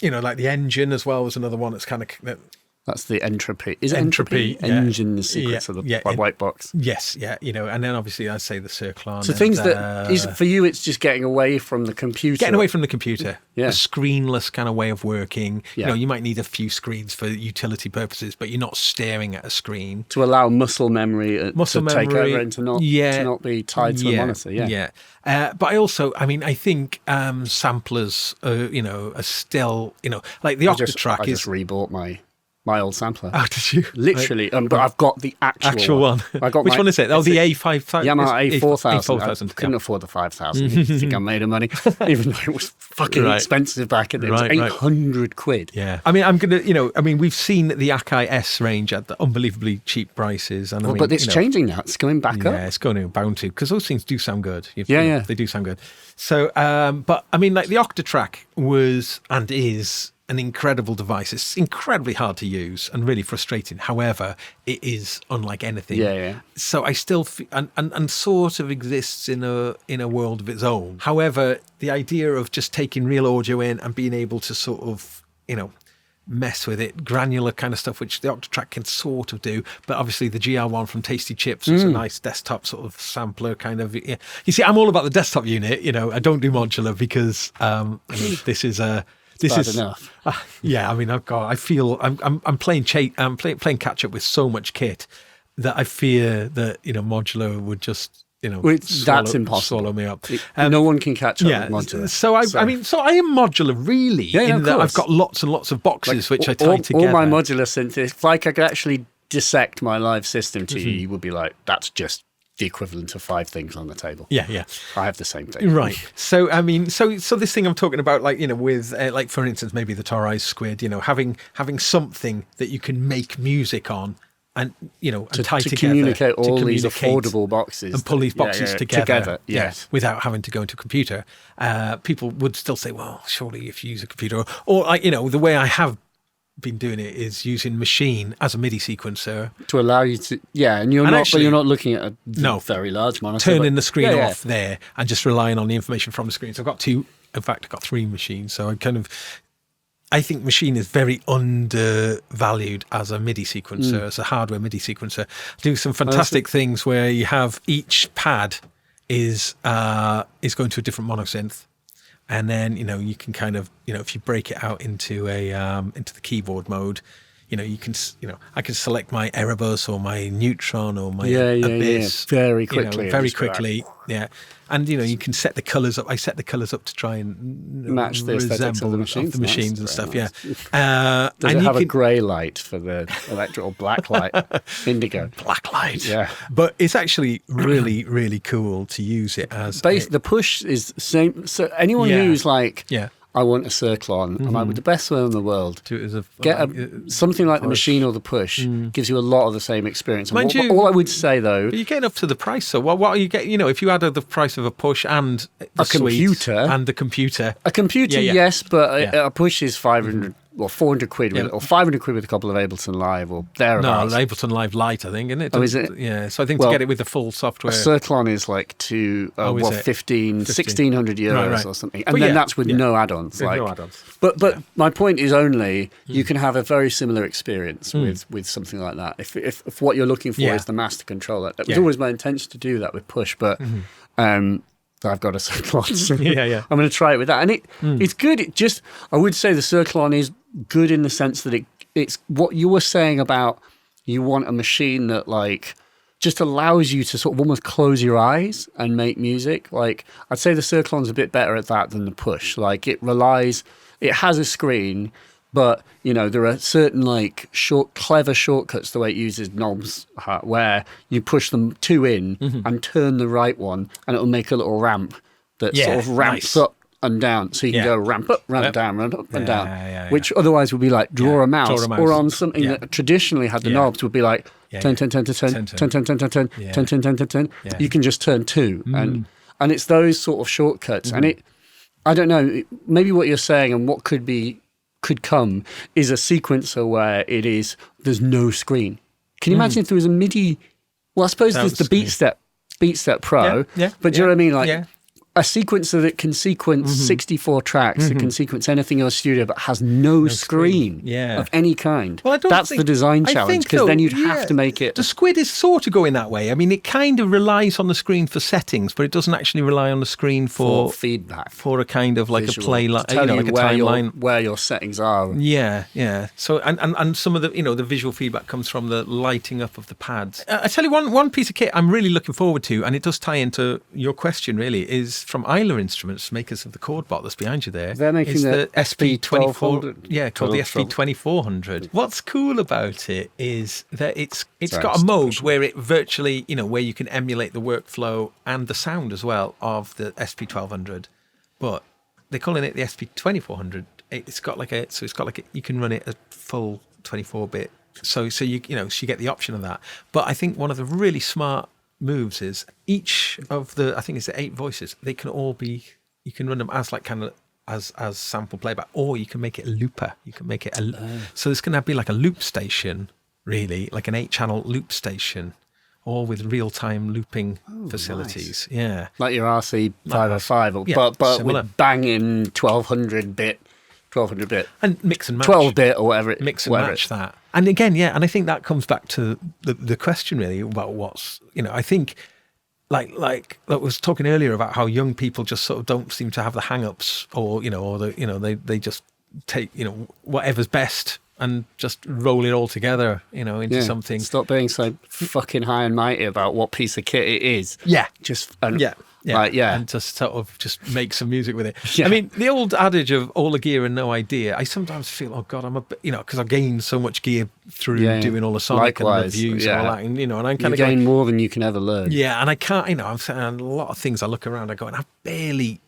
like the engine as well was another one that's kind of. That's the entropy. Is it entropy? Engine, the secrets of the white box. Yes, and then obviously I'd say the Circlon. So things that is for you, it's just getting away from the computer. Getting away from the computer. A screenless kind of way of working. You might need a few screens for utility purposes, but you're not staring at a screen. To allow muscle memory to take over and to not be tied to a monitor. But I also, I think samplers, are still, like the Octatrack I just rebought my my old sampler. Oh, did you? Literally, but I've got the actual one. I got Which one is it? Oh, the A5000. Yamaha A4000. I couldn't afford the 5000. I think I made of money, even though it was fucking expensive back in the day. It was 800 quid. Yeah. I mean, we've seen the Akai S range at the unbelievably cheap prices. And but it's changing now. It's going back up. Yeah, it's going to, bound to, because those things do sound good. Yeah. They do sound good. So, but I mean, like the Octatrack was and is an incredible device. It's incredibly hard to use and really frustrating. However, it is unlike anything. Yeah. So I still feel, and sort of exists in a world of its own. However, the idea of just taking real audio in and being able to sort of, mess with it, granular kind of stuff, which the Octatrack can sort of do. But obviously the GR1 from Tasty Chips was a nice desktop sort of sampler kind of. Yeah. You see, I'm all about the desktop unit. I don't do modular because this is a. This is enough. Yeah, I mean, I feel I'm playing playing catch up with so much kit that I fear that modular would just that's impossible. Swallow me up. No one can catch up with modular. So I am modular really. In that I've got lots and lots of boxes which I tie together. All my modular synth, if I could actually dissect my live system to you, you would be like, that's just the equivalent of 5 things on the table. Yeah. I have the same thing. Right. So I mean, so this thing I'm talking about, like with like for instance, maybe the Torais Squid, having something that you can make music on, and and tie to together, communicate all these affordable boxes and pull these boxes together. Yes, without having to go into a computer. People would still say, well, surely if you use a computer, or the way I have been doing it is using Machine as a MIDI sequencer to allow you to and you're not looking at a very large monitor, turning the screen off there and just relying on the information from the screen. So I've got 3 machines, so I think Machine is very undervalued as a MIDI sequencer, as a hardware MIDI sequencer. Do some fantastic things where you have each pad is going to a different monosynth. And then, you can kind of, if you break it out into into the keyboard mode, you can, I can select my Erebus or my Neutron or my Abyss very quickly. Very quickly. Yeah. And, you can set the colours up. I set the colours up to try and match the aesthetics of the machines. And stuff. Nice. Yeah. Does it have a grey light for the electric or black light? Indigo. Black light. Yeah. But it's actually really, really cool to use it as. The push is the same. So anyone who's like, I want a Circlon. I'm like, with the best one in the world. Get something like the Machine or the Push gives you a lot of the same experience. Mind you, all I would say though, but you're getting up to the price. So what are you getting? If you add the price of a Push and the computer and the computer, yes, but a Push is 500. Well, 400 quid or 500 quid with a couple of Ableton Live or thereabouts. No, Ableton Live Lite, I think, isn't it? Oh, is it? Yeah, so I think to get it with the full software. A Circlon is like 1,600 euros or something. And then that's with no add-ons. No add-ons. But my point is only you can have a very similar experience with something like that. If what you're looking for is the master controller. It was always my intention to do that with Push, but I've got a Circlon. So I'm going to try it with that. And it's good. I would say the Circlon is good in the sense that it's what you were saying about you want a machine that like just allows you to sort of almost close your eyes and make music. Like I'd say the Circlon's a bit better at that than the Push. Like it has a screen, but there are certain like clever shortcuts the way it uses knobs where you push them 2 in and turn the right one and it'll make a little ramp that sort of ramps up and down. So you can go ramp up, ramp down, ramp up and down, which otherwise would be like draw a mouse or on something that traditionally had the knobs would be like 10, 10, 10, 10, 10, 10, 10, 10, 10, 10, 10, 10, 10, 10, 10, 10. You can just turn 2 and it's those sort of shortcuts. And I don't know, maybe what you're saying and what could come is a sequencer where there's no screen. Can you imagine if there was a MIDI? Well, I suppose there's the BeatStep Pro, but do you know what I mean? Like a sequencer that can sequence 64 tracks, that can sequence anything in a studio, but has no screen of any kind. Well, that's the design challenge, because then you'd have to make it. The Squid is sort of going that way. I mean, it kind of relies on the screen for settings, but it doesn't actually rely on the screen for feedback, for a kind of like visual, a play, like a timeline where your settings are. Yeah. So and some of the the visual feedback comes from the lighting up of the pads. I tell you one piece of kit I'm really looking forward to, and it does tie into your question really, is is from Isla Instruments, makers of the chord bot that's behind you there. They're making the SP2400. Yeah, called the SP2400. What's cool about it is that it's got a mode where it virtually, where you can emulate the workflow and the sound as well of the SP1200. But they're calling it the SP2400. It's got like you can run it a full 24-bit. So you get the option of that. But I think one of the really smart moves is each of I think it's the 8 voices, they can all be, you can run them as like kind of as sample playback, or you can make it a looper. You can make it so there's going to be like a loop station, really, like an 8-channel loop station, all with real-time looping facilities. Nice. Yeah. Like your RC 505, but with banging 1200 bit. And mix and match. 12-bit or whatever. Mix and match that. And again, and I think that comes back to the question really about what's, I think like I was talking earlier about how young people just sort of don't seem to have the hang-ups or they just take, whatever's best and just roll it all together, into something. Stop being so fucking high and mighty about what piece of kit it is. Yeah. And just sort of just make some music with it. Yeah. I mean, the old adage of all the gear and no idea, I sometimes feel, oh God, I'm a bit, because I gained so much gear through doing all the sonic and reviews and all that. And, and I'm kind of gain more than you can ever learn. Yeah, and I can't, I'm saying a lot of things I look around, I go, and I barely,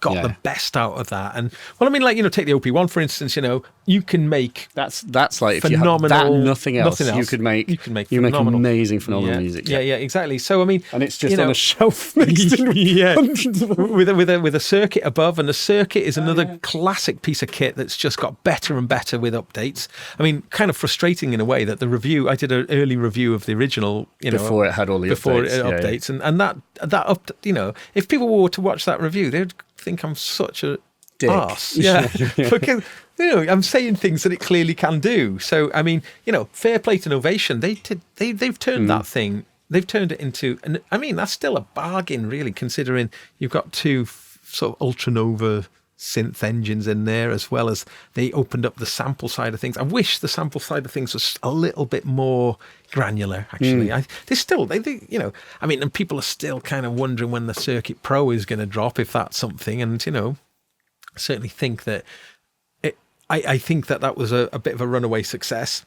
got the best out of that. And, well, I mean, like, take the OP1, for instance, you can make that's like phenomenal, if you have that and nothing else, you can make amazing, phenomenal music. Yeah, exactly. So, I mean, and it's just on a shelf mixed in with a circuit above, and the circuit is another classic piece of kit that's just got better and better with updates. I mean, kind of frustrating in a way that the review, I did an early review of the original, before it had all the updates, and that if people were to watch that review, they'd think I'm such a arse. Yeah, because I'm saying things that it clearly can do. So I mean, fair play to Novation. They've turned that thing. They've turned it into, and I mean, that's still a bargain, really, considering you've got 2 sort of Ultranova synth engines in there, as well as they opened up the sample side of things. I wish the sample side of things was a little bit more granular, actually. I mean, and people are still kind of wondering when the Circuit Pro is going to drop, if that's something, and, I certainly think that I think that was a bit of a runaway success.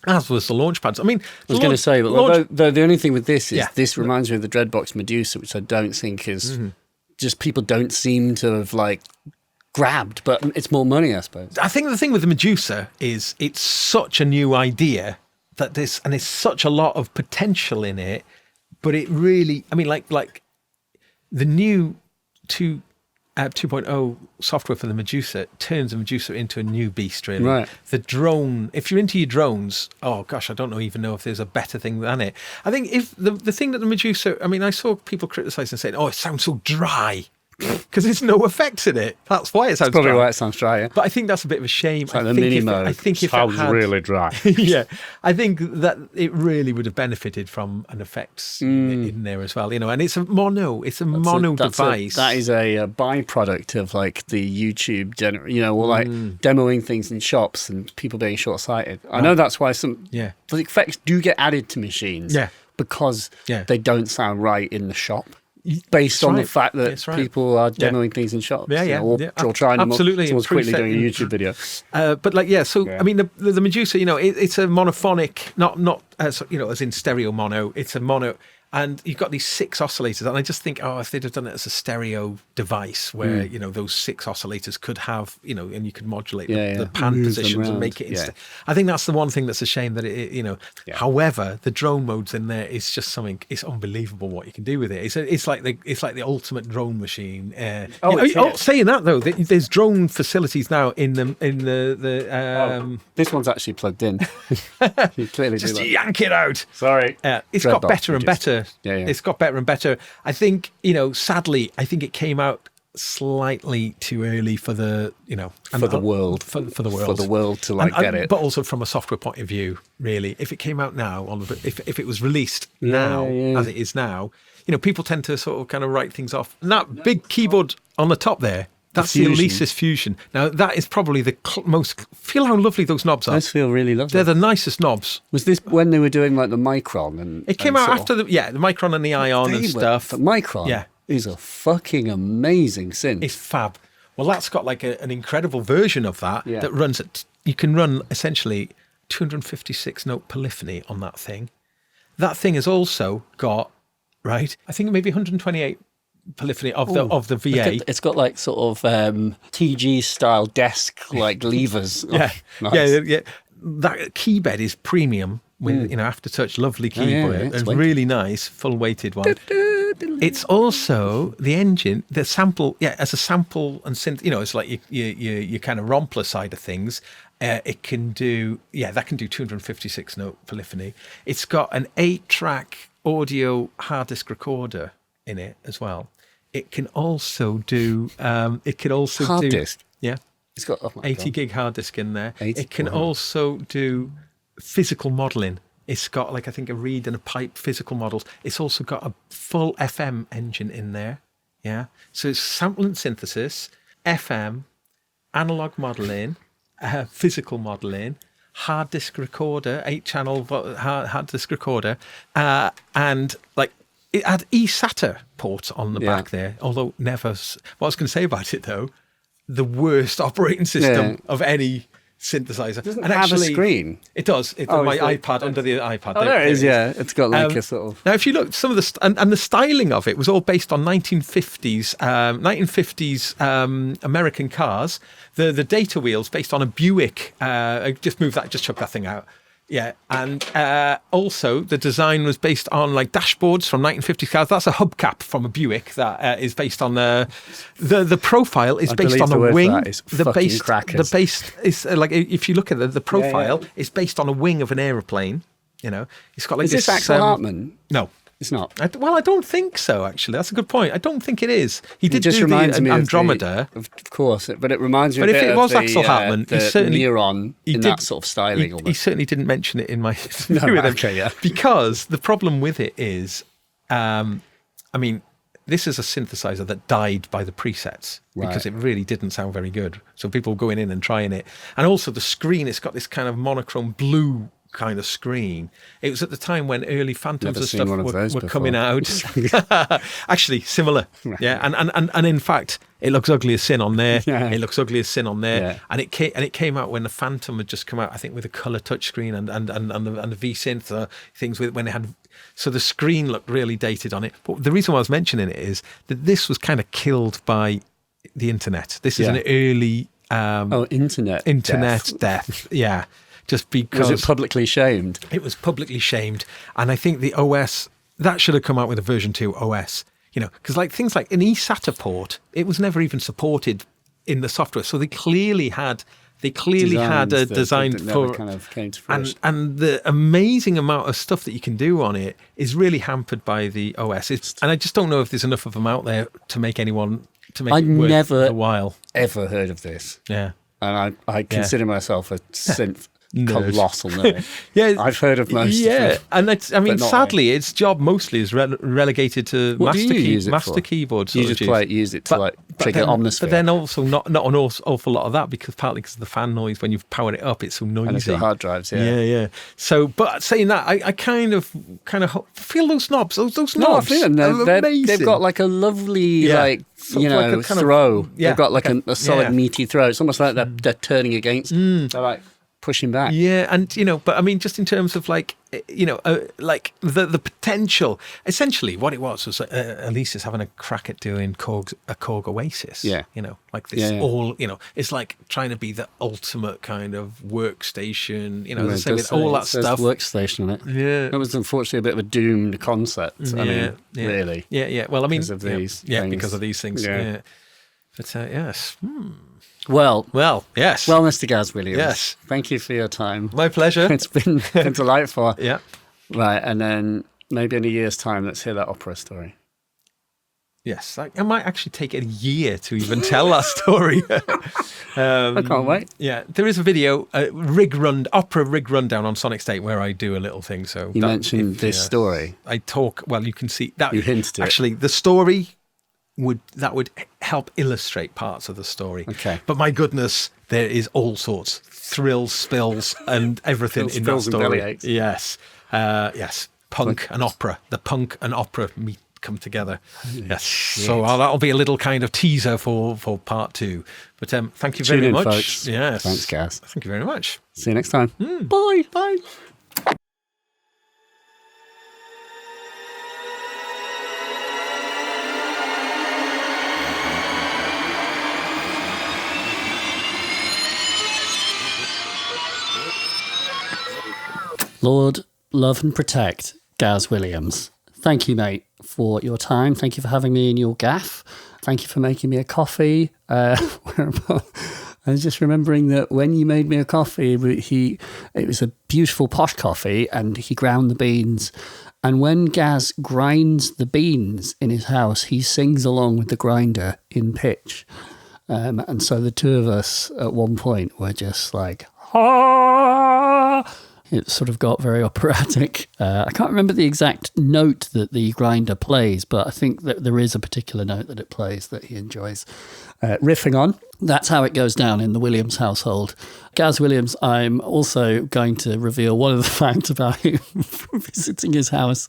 As was the launch pads. I mean, I was going to say, but the only thing with this is this reminds me of the Dreadbox Medusa, which I don't think is just people don't seem to have like grabbed, but it's more money, I suppose. I think the thing with the Medusa is it's such a new idea and there's such a lot of potential in it, but it really, I mean, like the new 2.0 software for the Medusa turns the Medusa into a new beast, really. Right. The drone, if you're into your drones, oh gosh, I don't even know if there's a better thing than it. I think if the thing that the Medusa, I mean, I saw people criticise and saying, oh, it sounds so dry. Because there's no effects in it. That's why it sounds probably dry. why it sounds dry, yeah. But I think that's a bit of a shame. It's like the mini mode. I think if sounds it had, really dry. Yeah. I think that it really would have benefited from an effects in there as well. And it's a mono device. That is a byproduct of like the YouTube, like demoing things in shops and people being short-sighted. I know that's why the effects do get added to machines because they don't sound right in the shop. Based on the fact that people are demoing things in shops. Or trying them. Absolutely. Someone's quickly doing a YouTube video. I mean, the Medusa, it's a monophonic, not as in stereo mono. It's a mono. And you've got these 6 oscillators, and I just think, if they'd have done it as a stereo device where, those 6 oscillators could have, and you could modulate the pan positions and make it. I think that's the one thing that's a shame that However, the drone modes in there is just something. It's unbelievable what you can do with it. It's like the ultimate drone machine. Saying that though, there's drone facilities now in the. This one's actually plugged in. You clearly just yank it out. Sorry. It's got better and better. It's got better and better. I think, sadly, I think it came out slightly too early for the, for the world to get it. But also from a software point of view, really, if it came out now, if it was released now, as it is now, people tend to sort of kind of write things off. And that big keyboard on the top there, that's the Alesis Fusion. Now, that is probably the most... Feel how lovely those knobs are. Those feel really lovely. They're the nicest knobs. Was this when they were doing like the Micron? It came out after the Micron and the Ion and stuff. The Micron? Yeah. is a fucking amazing synth. It's fab. Well, that's got like an incredible version of that that runs at, you can run essentially 256 note polyphony on that thing. That thing has also got, right, I think maybe 128 polyphony of the VA. It's got like sort of TG style desk like levers. Yeah, nice. yeah. That key bed is premium with aftertouch, lovely keyboard. It's really nice, full weighted one. It's also the engine, the sample, as a sample and synth. It's like your kind of rompler side of things. It can do, that can do 256 note polyphony. It's got an 8-track audio hard disk recorder in it as well. It can also do, hard disk? Yeah. It's got 80 gig hard disk in there. It can also do physical modeling. It's got like, I think, a reed and a pipe physical models. It's also got a full FM engine in there. Yeah. So it's sample and synthesis, FM, analog modeling, physical modeling, hard disk recorder, 8-channel hard disk recorder, and like it had eSATA port on the back there. Although never. What I was going to say about it though, the worst operating system of any synthesizer. It doesn't have a screen. It does. It's on my iPad, under the iPad. Oh, there it is, yeah. It's got like a sort of... Now, if you look, some of the... And the styling of it was all based on 1950s American cars. The data wheels based on a Buick. Just chuck that thing out. Yeah, and also the design was based on like dashboards from 1950s cars. That's a hubcap from a Buick that is based on the profile is based on a wing. The base is like, if you look at the profile, it's based on a wing of an aeroplane. It's got like is this Axel Hartman? No. It's not. I don't think so, actually. That's a good point. I don't think it is. He did do the Andromeda. Of course, but it reminds me but a bit if it was Axel Hartman, he certainly Neuron in that sort of styling. He certainly didn't mention it in my interview with him. Okay, yeah. Because the problem with it is, this is a synthesizer that died by the presets because it really didn't sound very good. So people were going in and trying it. And also the screen, it's got this kind of monochrome blue kind of screen. It was at the time when early Phantoms and stuff were coming out. Actually, similar. Right. Yeah, and in fact, it looks ugly as sin on there. Yeah. It looks ugly as sin on there. Yeah. And it came out when the Phantom had just come out, I think, with a colour touchscreen and the V-Synth things with when it had. So the screen looked really dated on it. But the reason why I was mentioning it is that this was kind of killed by the internet. This is an early internet death. Yeah. Just because... Was it publicly shamed? It was publicly shamed. And I think the OS, that should have come out with a version 2 OS. Because like things like an eSATA port, it was never even supported in the software. So they clearly had a design for... kind of came to fruition. And the amazing amount of stuff that you can do on it is really hampered by the OS. And I just don't know if there's enough of them out there to make anyone... I never ever heard of this. Yeah. And I consider myself a synth... colossal nerd. I've heard of most. Yeah, and sadly, its job mostly is relegated to master keyboards. You just use it to trigger Omnisphere. But then also not an awful lot of that because of the fan noise when you've powered it up, it's so noisy. And it's got hard drives. Yeah. So, but saying that, I kind of feel those knobs. Those knobs. No, I feel them. They've got like a lovely throw. They've got like a solid meaty throw. It's almost like they're turning against. They're like pushing back. Yeah, and but I mean, just in terms of like the potential. Essentially, what it was Elisa's having a crack at doing a Korg Oasis. Yeah, like this it's like trying to be the ultimate kind of workstation. With all that stuff. Workstation on it. Yeah, it was unfortunately a bit of a doomed concept. Really. Yeah. Well, I mean, because of these. Because of these things. Yeah. But yes. Well, yes. Well, Mr. Gaz Williams. Yes. Thank you for your time. My pleasure. It's been delightful. Yeah. Right, and then maybe in a year's time, let's hear that opera story. Yes, I might actually take a year to even tell that story. I can't wait. Yeah, there is a video, opera rig rundown on Sonic State where I do a little thing. So you mentioned this story. I talk. Well, you can see that. You hinted it. Actually, the story would help illustrate parts of the story. Okay. But my goodness, there is all sorts, thrills, spills, and everything in that story. And bellyaches. Yes. Punk and opera. The punk and opera come together. Yes. So that'll be a little kind of teaser for part 2. But thank you very much. Folks. Yes. Thanks, Gaz. Thank you very much. See you next time. Bye. Bye. Lord, love and protect Gaz Williams. Thank you, mate, for your time. Thank you for having me in your gaff. Thank you for making me a coffee. I was just remembering that when you made me a coffee, it was a beautiful posh coffee, and he ground the beans. And when Gaz grinds the beans in his house, he sings along with the grinder in pitch. And so the two of us at one point were just like, ah! It sort of got very operatic. I can't remember the exact note that the grinder plays, but I think that there is a particular note that it plays that he enjoys riffing on. That's how it goes down in the Williams household. Gaz Williams, I'm also going to reveal one of the facts about him visiting his house.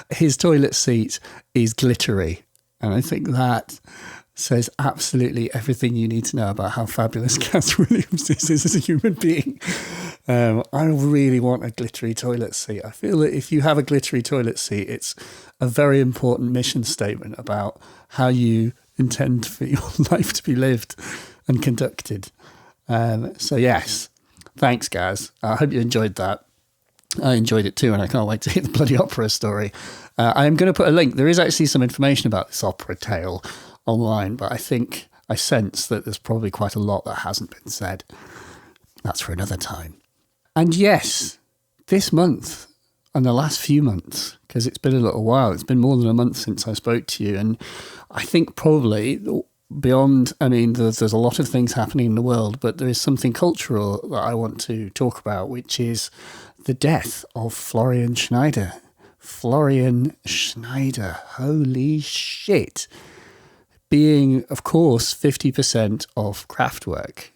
His toilet seat is glittery. And I think that says absolutely everything you need to know about how fabulous Gaz Williams is as a human being. I really want a glittery toilet seat. I feel that if you have a glittery toilet seat, it's a very important mission statement about how you intend for your life to be lived and conducted. So yes, thanks, Gaz. I hope you enjoyed that. I enjoyed it too, and I can't wait to hear the bloody opera story. I am going to put a link. There is actually some information about this opera tale online, but I sense that there's probably quite a lot that hasn't been said. That's for another time. And yes, this month and the last few months, because it's been a little while, it's been more than a month since I spoke to you, and I think probably beyond, there's a lot of things happening in the world, but there is something cultural that I want to talk about, which is the death of Florian Schneider. Florian Schneider, holy shit. Being, of course, 50% of Kraftwerk.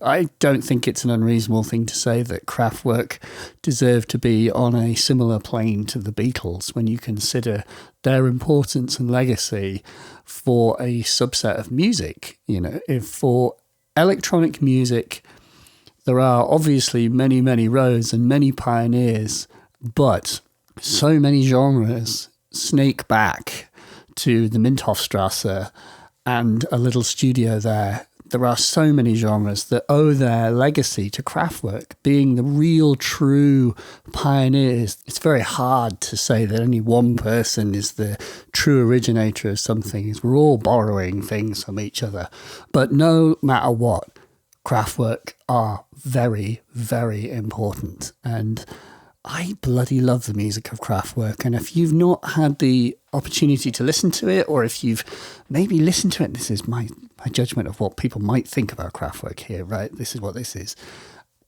I don't think it's an unreasonable thing to say that Kraftwerk deserve to be on a similar plane to the Beatles when you consider their importance and legacy for a subset of music. If for electronic music, there are obviously many, many roads and many pioneers, but so many genres snake back to the Minthofstrasse and a little studio there. There are so many genres that owe their legacy to Kraftwerk, being the real, true pioneers. It's very hard to say that only one person is the true originator of something. We're all borrowing things from each other. But no matter what, Kraftwerk are very, very important. And I bloody love the music of Kraftwerk. And if you've not had the opportunity to listen to it, or if you've maybe listened to it, this is my judgment of what people might think about Kraftwerk here, right? This is what this is.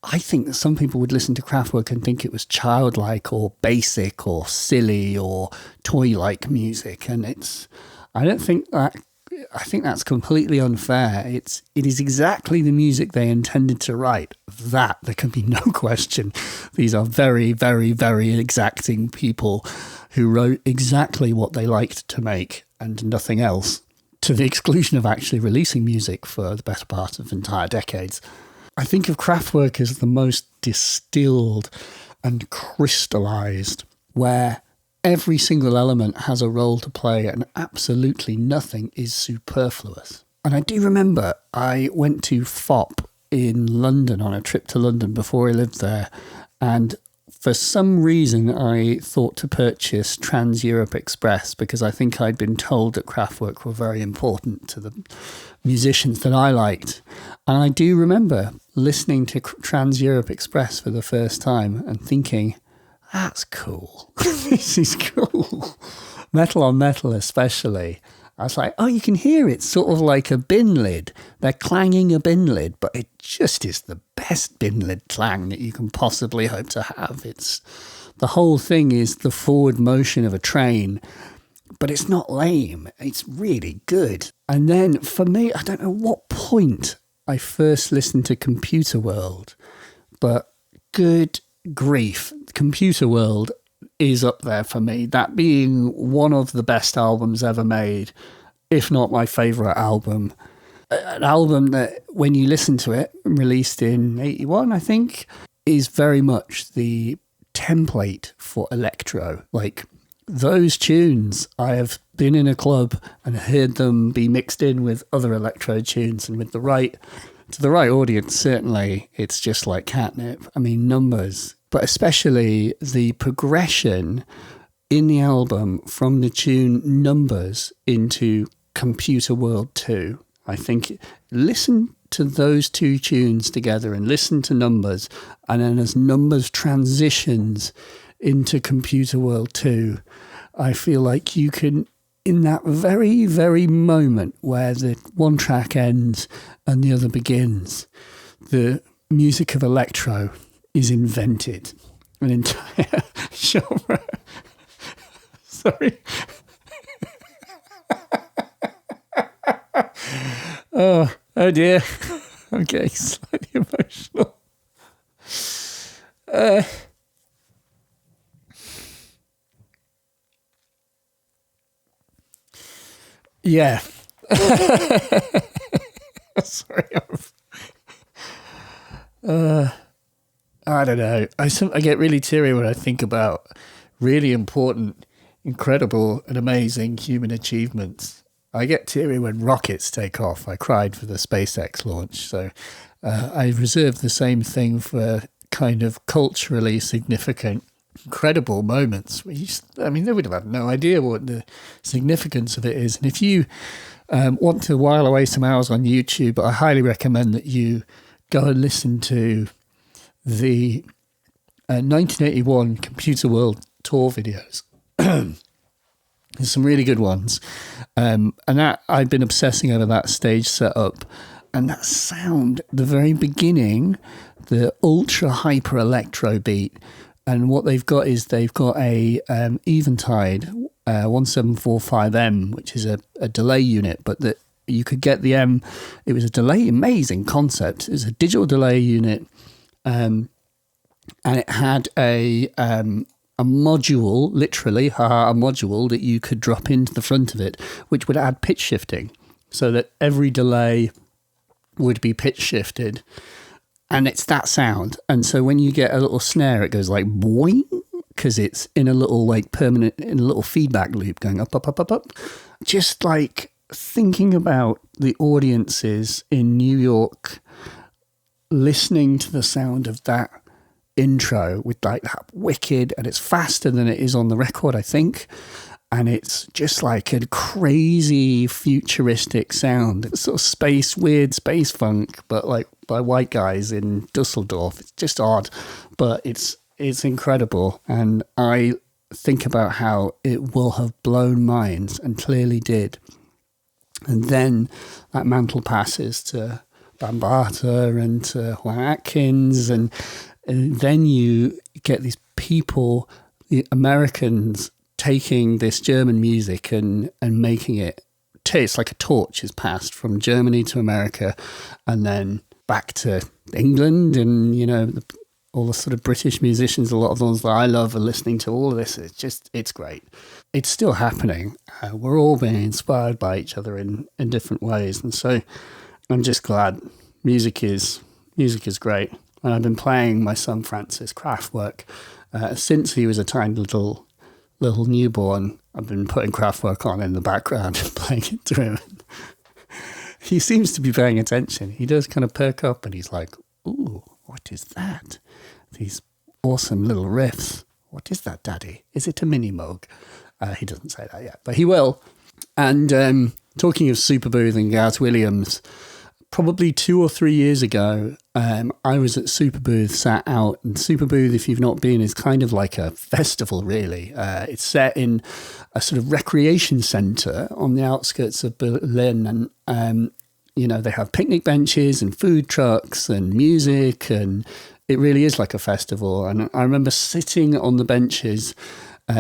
I think that some people would listen to Kraftwerk and think it was childlike or basic or silly or toy-like music. And I think that's completely unfair. It is exactly the music they intended to write. That there can be no question. These are very, very, very exacting people who wrote exactly what they liked to make and nothing else, to the exclusion of actually releasing music for the better part of entire decades. I think of Kraftwerk as the most distilled and crystallized, where every single element has a role to play and absolutely nothing is superfluous. And I do remember I went to FOP in London on a trip to London before I lived there, and for some reason I thought to purchase Trans-Europe Express because I think I'd been told that Kraftwerk were very important to the musicians that I liked. And I do remember listening to Trans-Europe Express for the first time and thinking, that's cool. This is cool. Metal on Metal especially. I was like, oh, you can hear it sort of like a bin lid. They're clanging a bin lid, but it just is the best bin lid clang that you can possibly hope to have. The whole thing is the forward motion of a train, but it's not lame. It's really good. And then for me, I don't know what point I first listened to Computer World, but good grief, Computer World is up there for me. That being one of the best albums ever made, if not my favourite album. An album that, when you listen to it, released in 81, I think, is very much the template for electro. Like, those tunes, I have been in a club and heard them be mixed in with other electro tunes, and with the right audience, certainly, it's just like catnip. I mean, numbers, but especially the progression in the album from the tune Numbers into Computer World 2. I think, listen to those two tunes together and listen to Numbers, and then as Numbers transitions into Computer World 2, I feel like you can, in that very, very moment where the one track ends and the other begins, the music of electro is invented. An entire genre. Sorry. Oh dear. I'm getting slightly emotional. Yeah. Sorry. I don't know. I get really teary when I think about really important, incredible, and amazing human achievements. I get teary when rockets take off. I cried for the SpaceX launch. So I reserve the same thing for kind of culturally significant, incredible moments. They would have had no idea what the significance of it is. And if you want to while away some hours on YouTube, I highly recommend that you go and listen to the 1981 Computer World tour videos. There's some really good ones. And that I've been obsessing over that stage setup. And that sound, the very beginning, the ultra hyper electro beat. And what they've got is they've got a Eventide 1745M, which is a delay unit, but that you could get the M. It was a delay, amazing concept. It was a digital delay unit, and it had a module, literally, a module that you could drop into the front of it, which would add pitch shifting, so that every delay would be pitch shifted. And it's that sound. And so when you get a little snare, it goes like boing, because it's in a little like permanent, in a little feedback loop going up, up, up, up, up. Just like thinking about the audiences in New York listening to the sound of that intro with like that wicked, and it's faster than it is on the record, I think. And it's just like a crazy futuristic sound. It's sort of weird space funk, but like by white guys in Dusseldorf. It's just odd, but it's incredible. And I think about how it will have blown minds, and clearly did. And then that mantle passes to Bambaataa and to Juan Atkins, and then you get these people, the Americans, taking this German music and making it, it's like a torch is passed from Germany to America and then back to England. And, you know, all the sort of British musicians, a lot of the ones that I love are listening to all of this. It's great. It's still happening. We're all being inspired by each other in different ways. And so I'm just glad music is great. And I've been playing my son Francis Kraftwerk since he was a tiny little newborn. I've been putting Kraftwerk on in the background and playing it to him. He seems to be paying attention. He does kind of perk up and he's like, "Ooh, what is that? These awesome little riffs. What is that, Daddy? Is it a mini Moog?" He doesn't say that yet, but he will. And talking of Superbooth and Gaz Williams, probably 2 or 3 years ago, I was at Superbooth, sat out. And Superbooth, if you've not been, is kind of like a festival, really. It's set in a sort of recreation centre on the outskirts of Berlin. And, you know, they have picnic benches and food trucks and music. And it really is like a festival. And I remember sitting on the benches,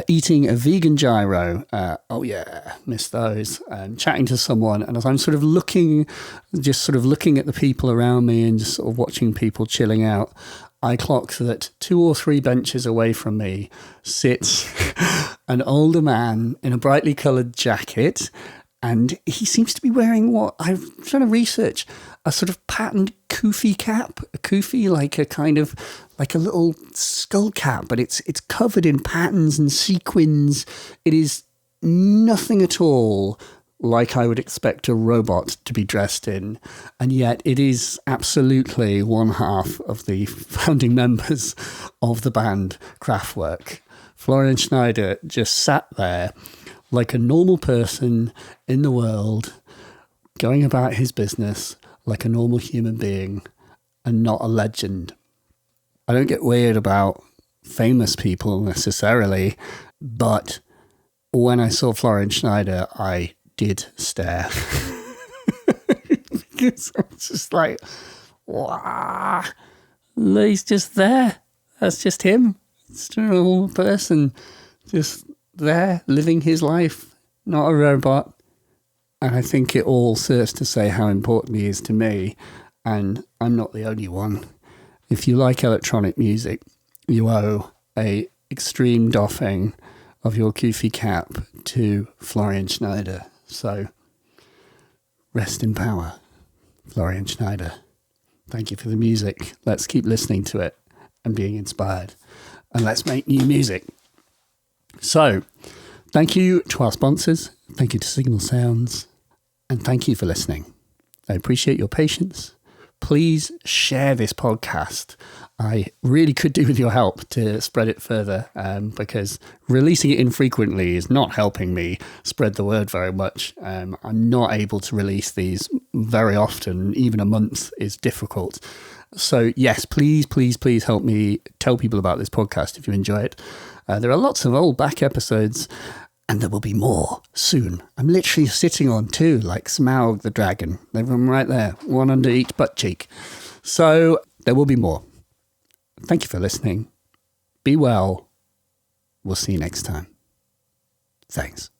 eating a vegan gyro. Oh yeah, miss those. Chatting to someone, and as I'm sort of looking at the people around me and just sort of watching people chilling out, I clock that 2 or 3 benches away from me sits an older man in a brightly coloured jacket, and he seems to be wearing what I'm trying to research, a sort of patterned kufi cap, a kufi, like a kind of, like a little skull cap, but it's covered in patterns and sequins. It is nothing at all like I would expect a robot to be dressed in, and yet it is absolutely one half of the founding members of the band Kraftwerk. Florian Schneider just sat there like a normal person in the world, going about his business like a normal human being and not a legend. I don't get weird about famous people necessarily, but when I saw Florian Schneider, I did stare. Because I was just like, wow, he's just there. That's just him. It's just a normal person just there living his life, not a robot. And I think it all serves to say how important he is to me, and I'm not the only one. If you like electronic music, you owe a extreme doffing of your kufi cap to Florian Schneider. So, rest in power, Florian Schneider. Thank you for the music. Let's keep listening to it and being inspired. And let's make new music. So, thank you to our sponsors. Thank you to Signal Sounds. And thank you for listening. I appreciate your patience. Please share this podcast. I really could do with your help to spread it further, because releasing it infrequently is not helping me spread the word very much. I'm not able to release these very often. Even a month is difficult. So yes, please help me tell people about this podcast if you enjoy it. There are lots of old back episodes, and there will be more soon. I'm literally sitting on 2, like Smaug the dragon. They're right there, one under each butt cheek. So there will be more. Thank you for listening. Be well. We'll see you next time. Thanks.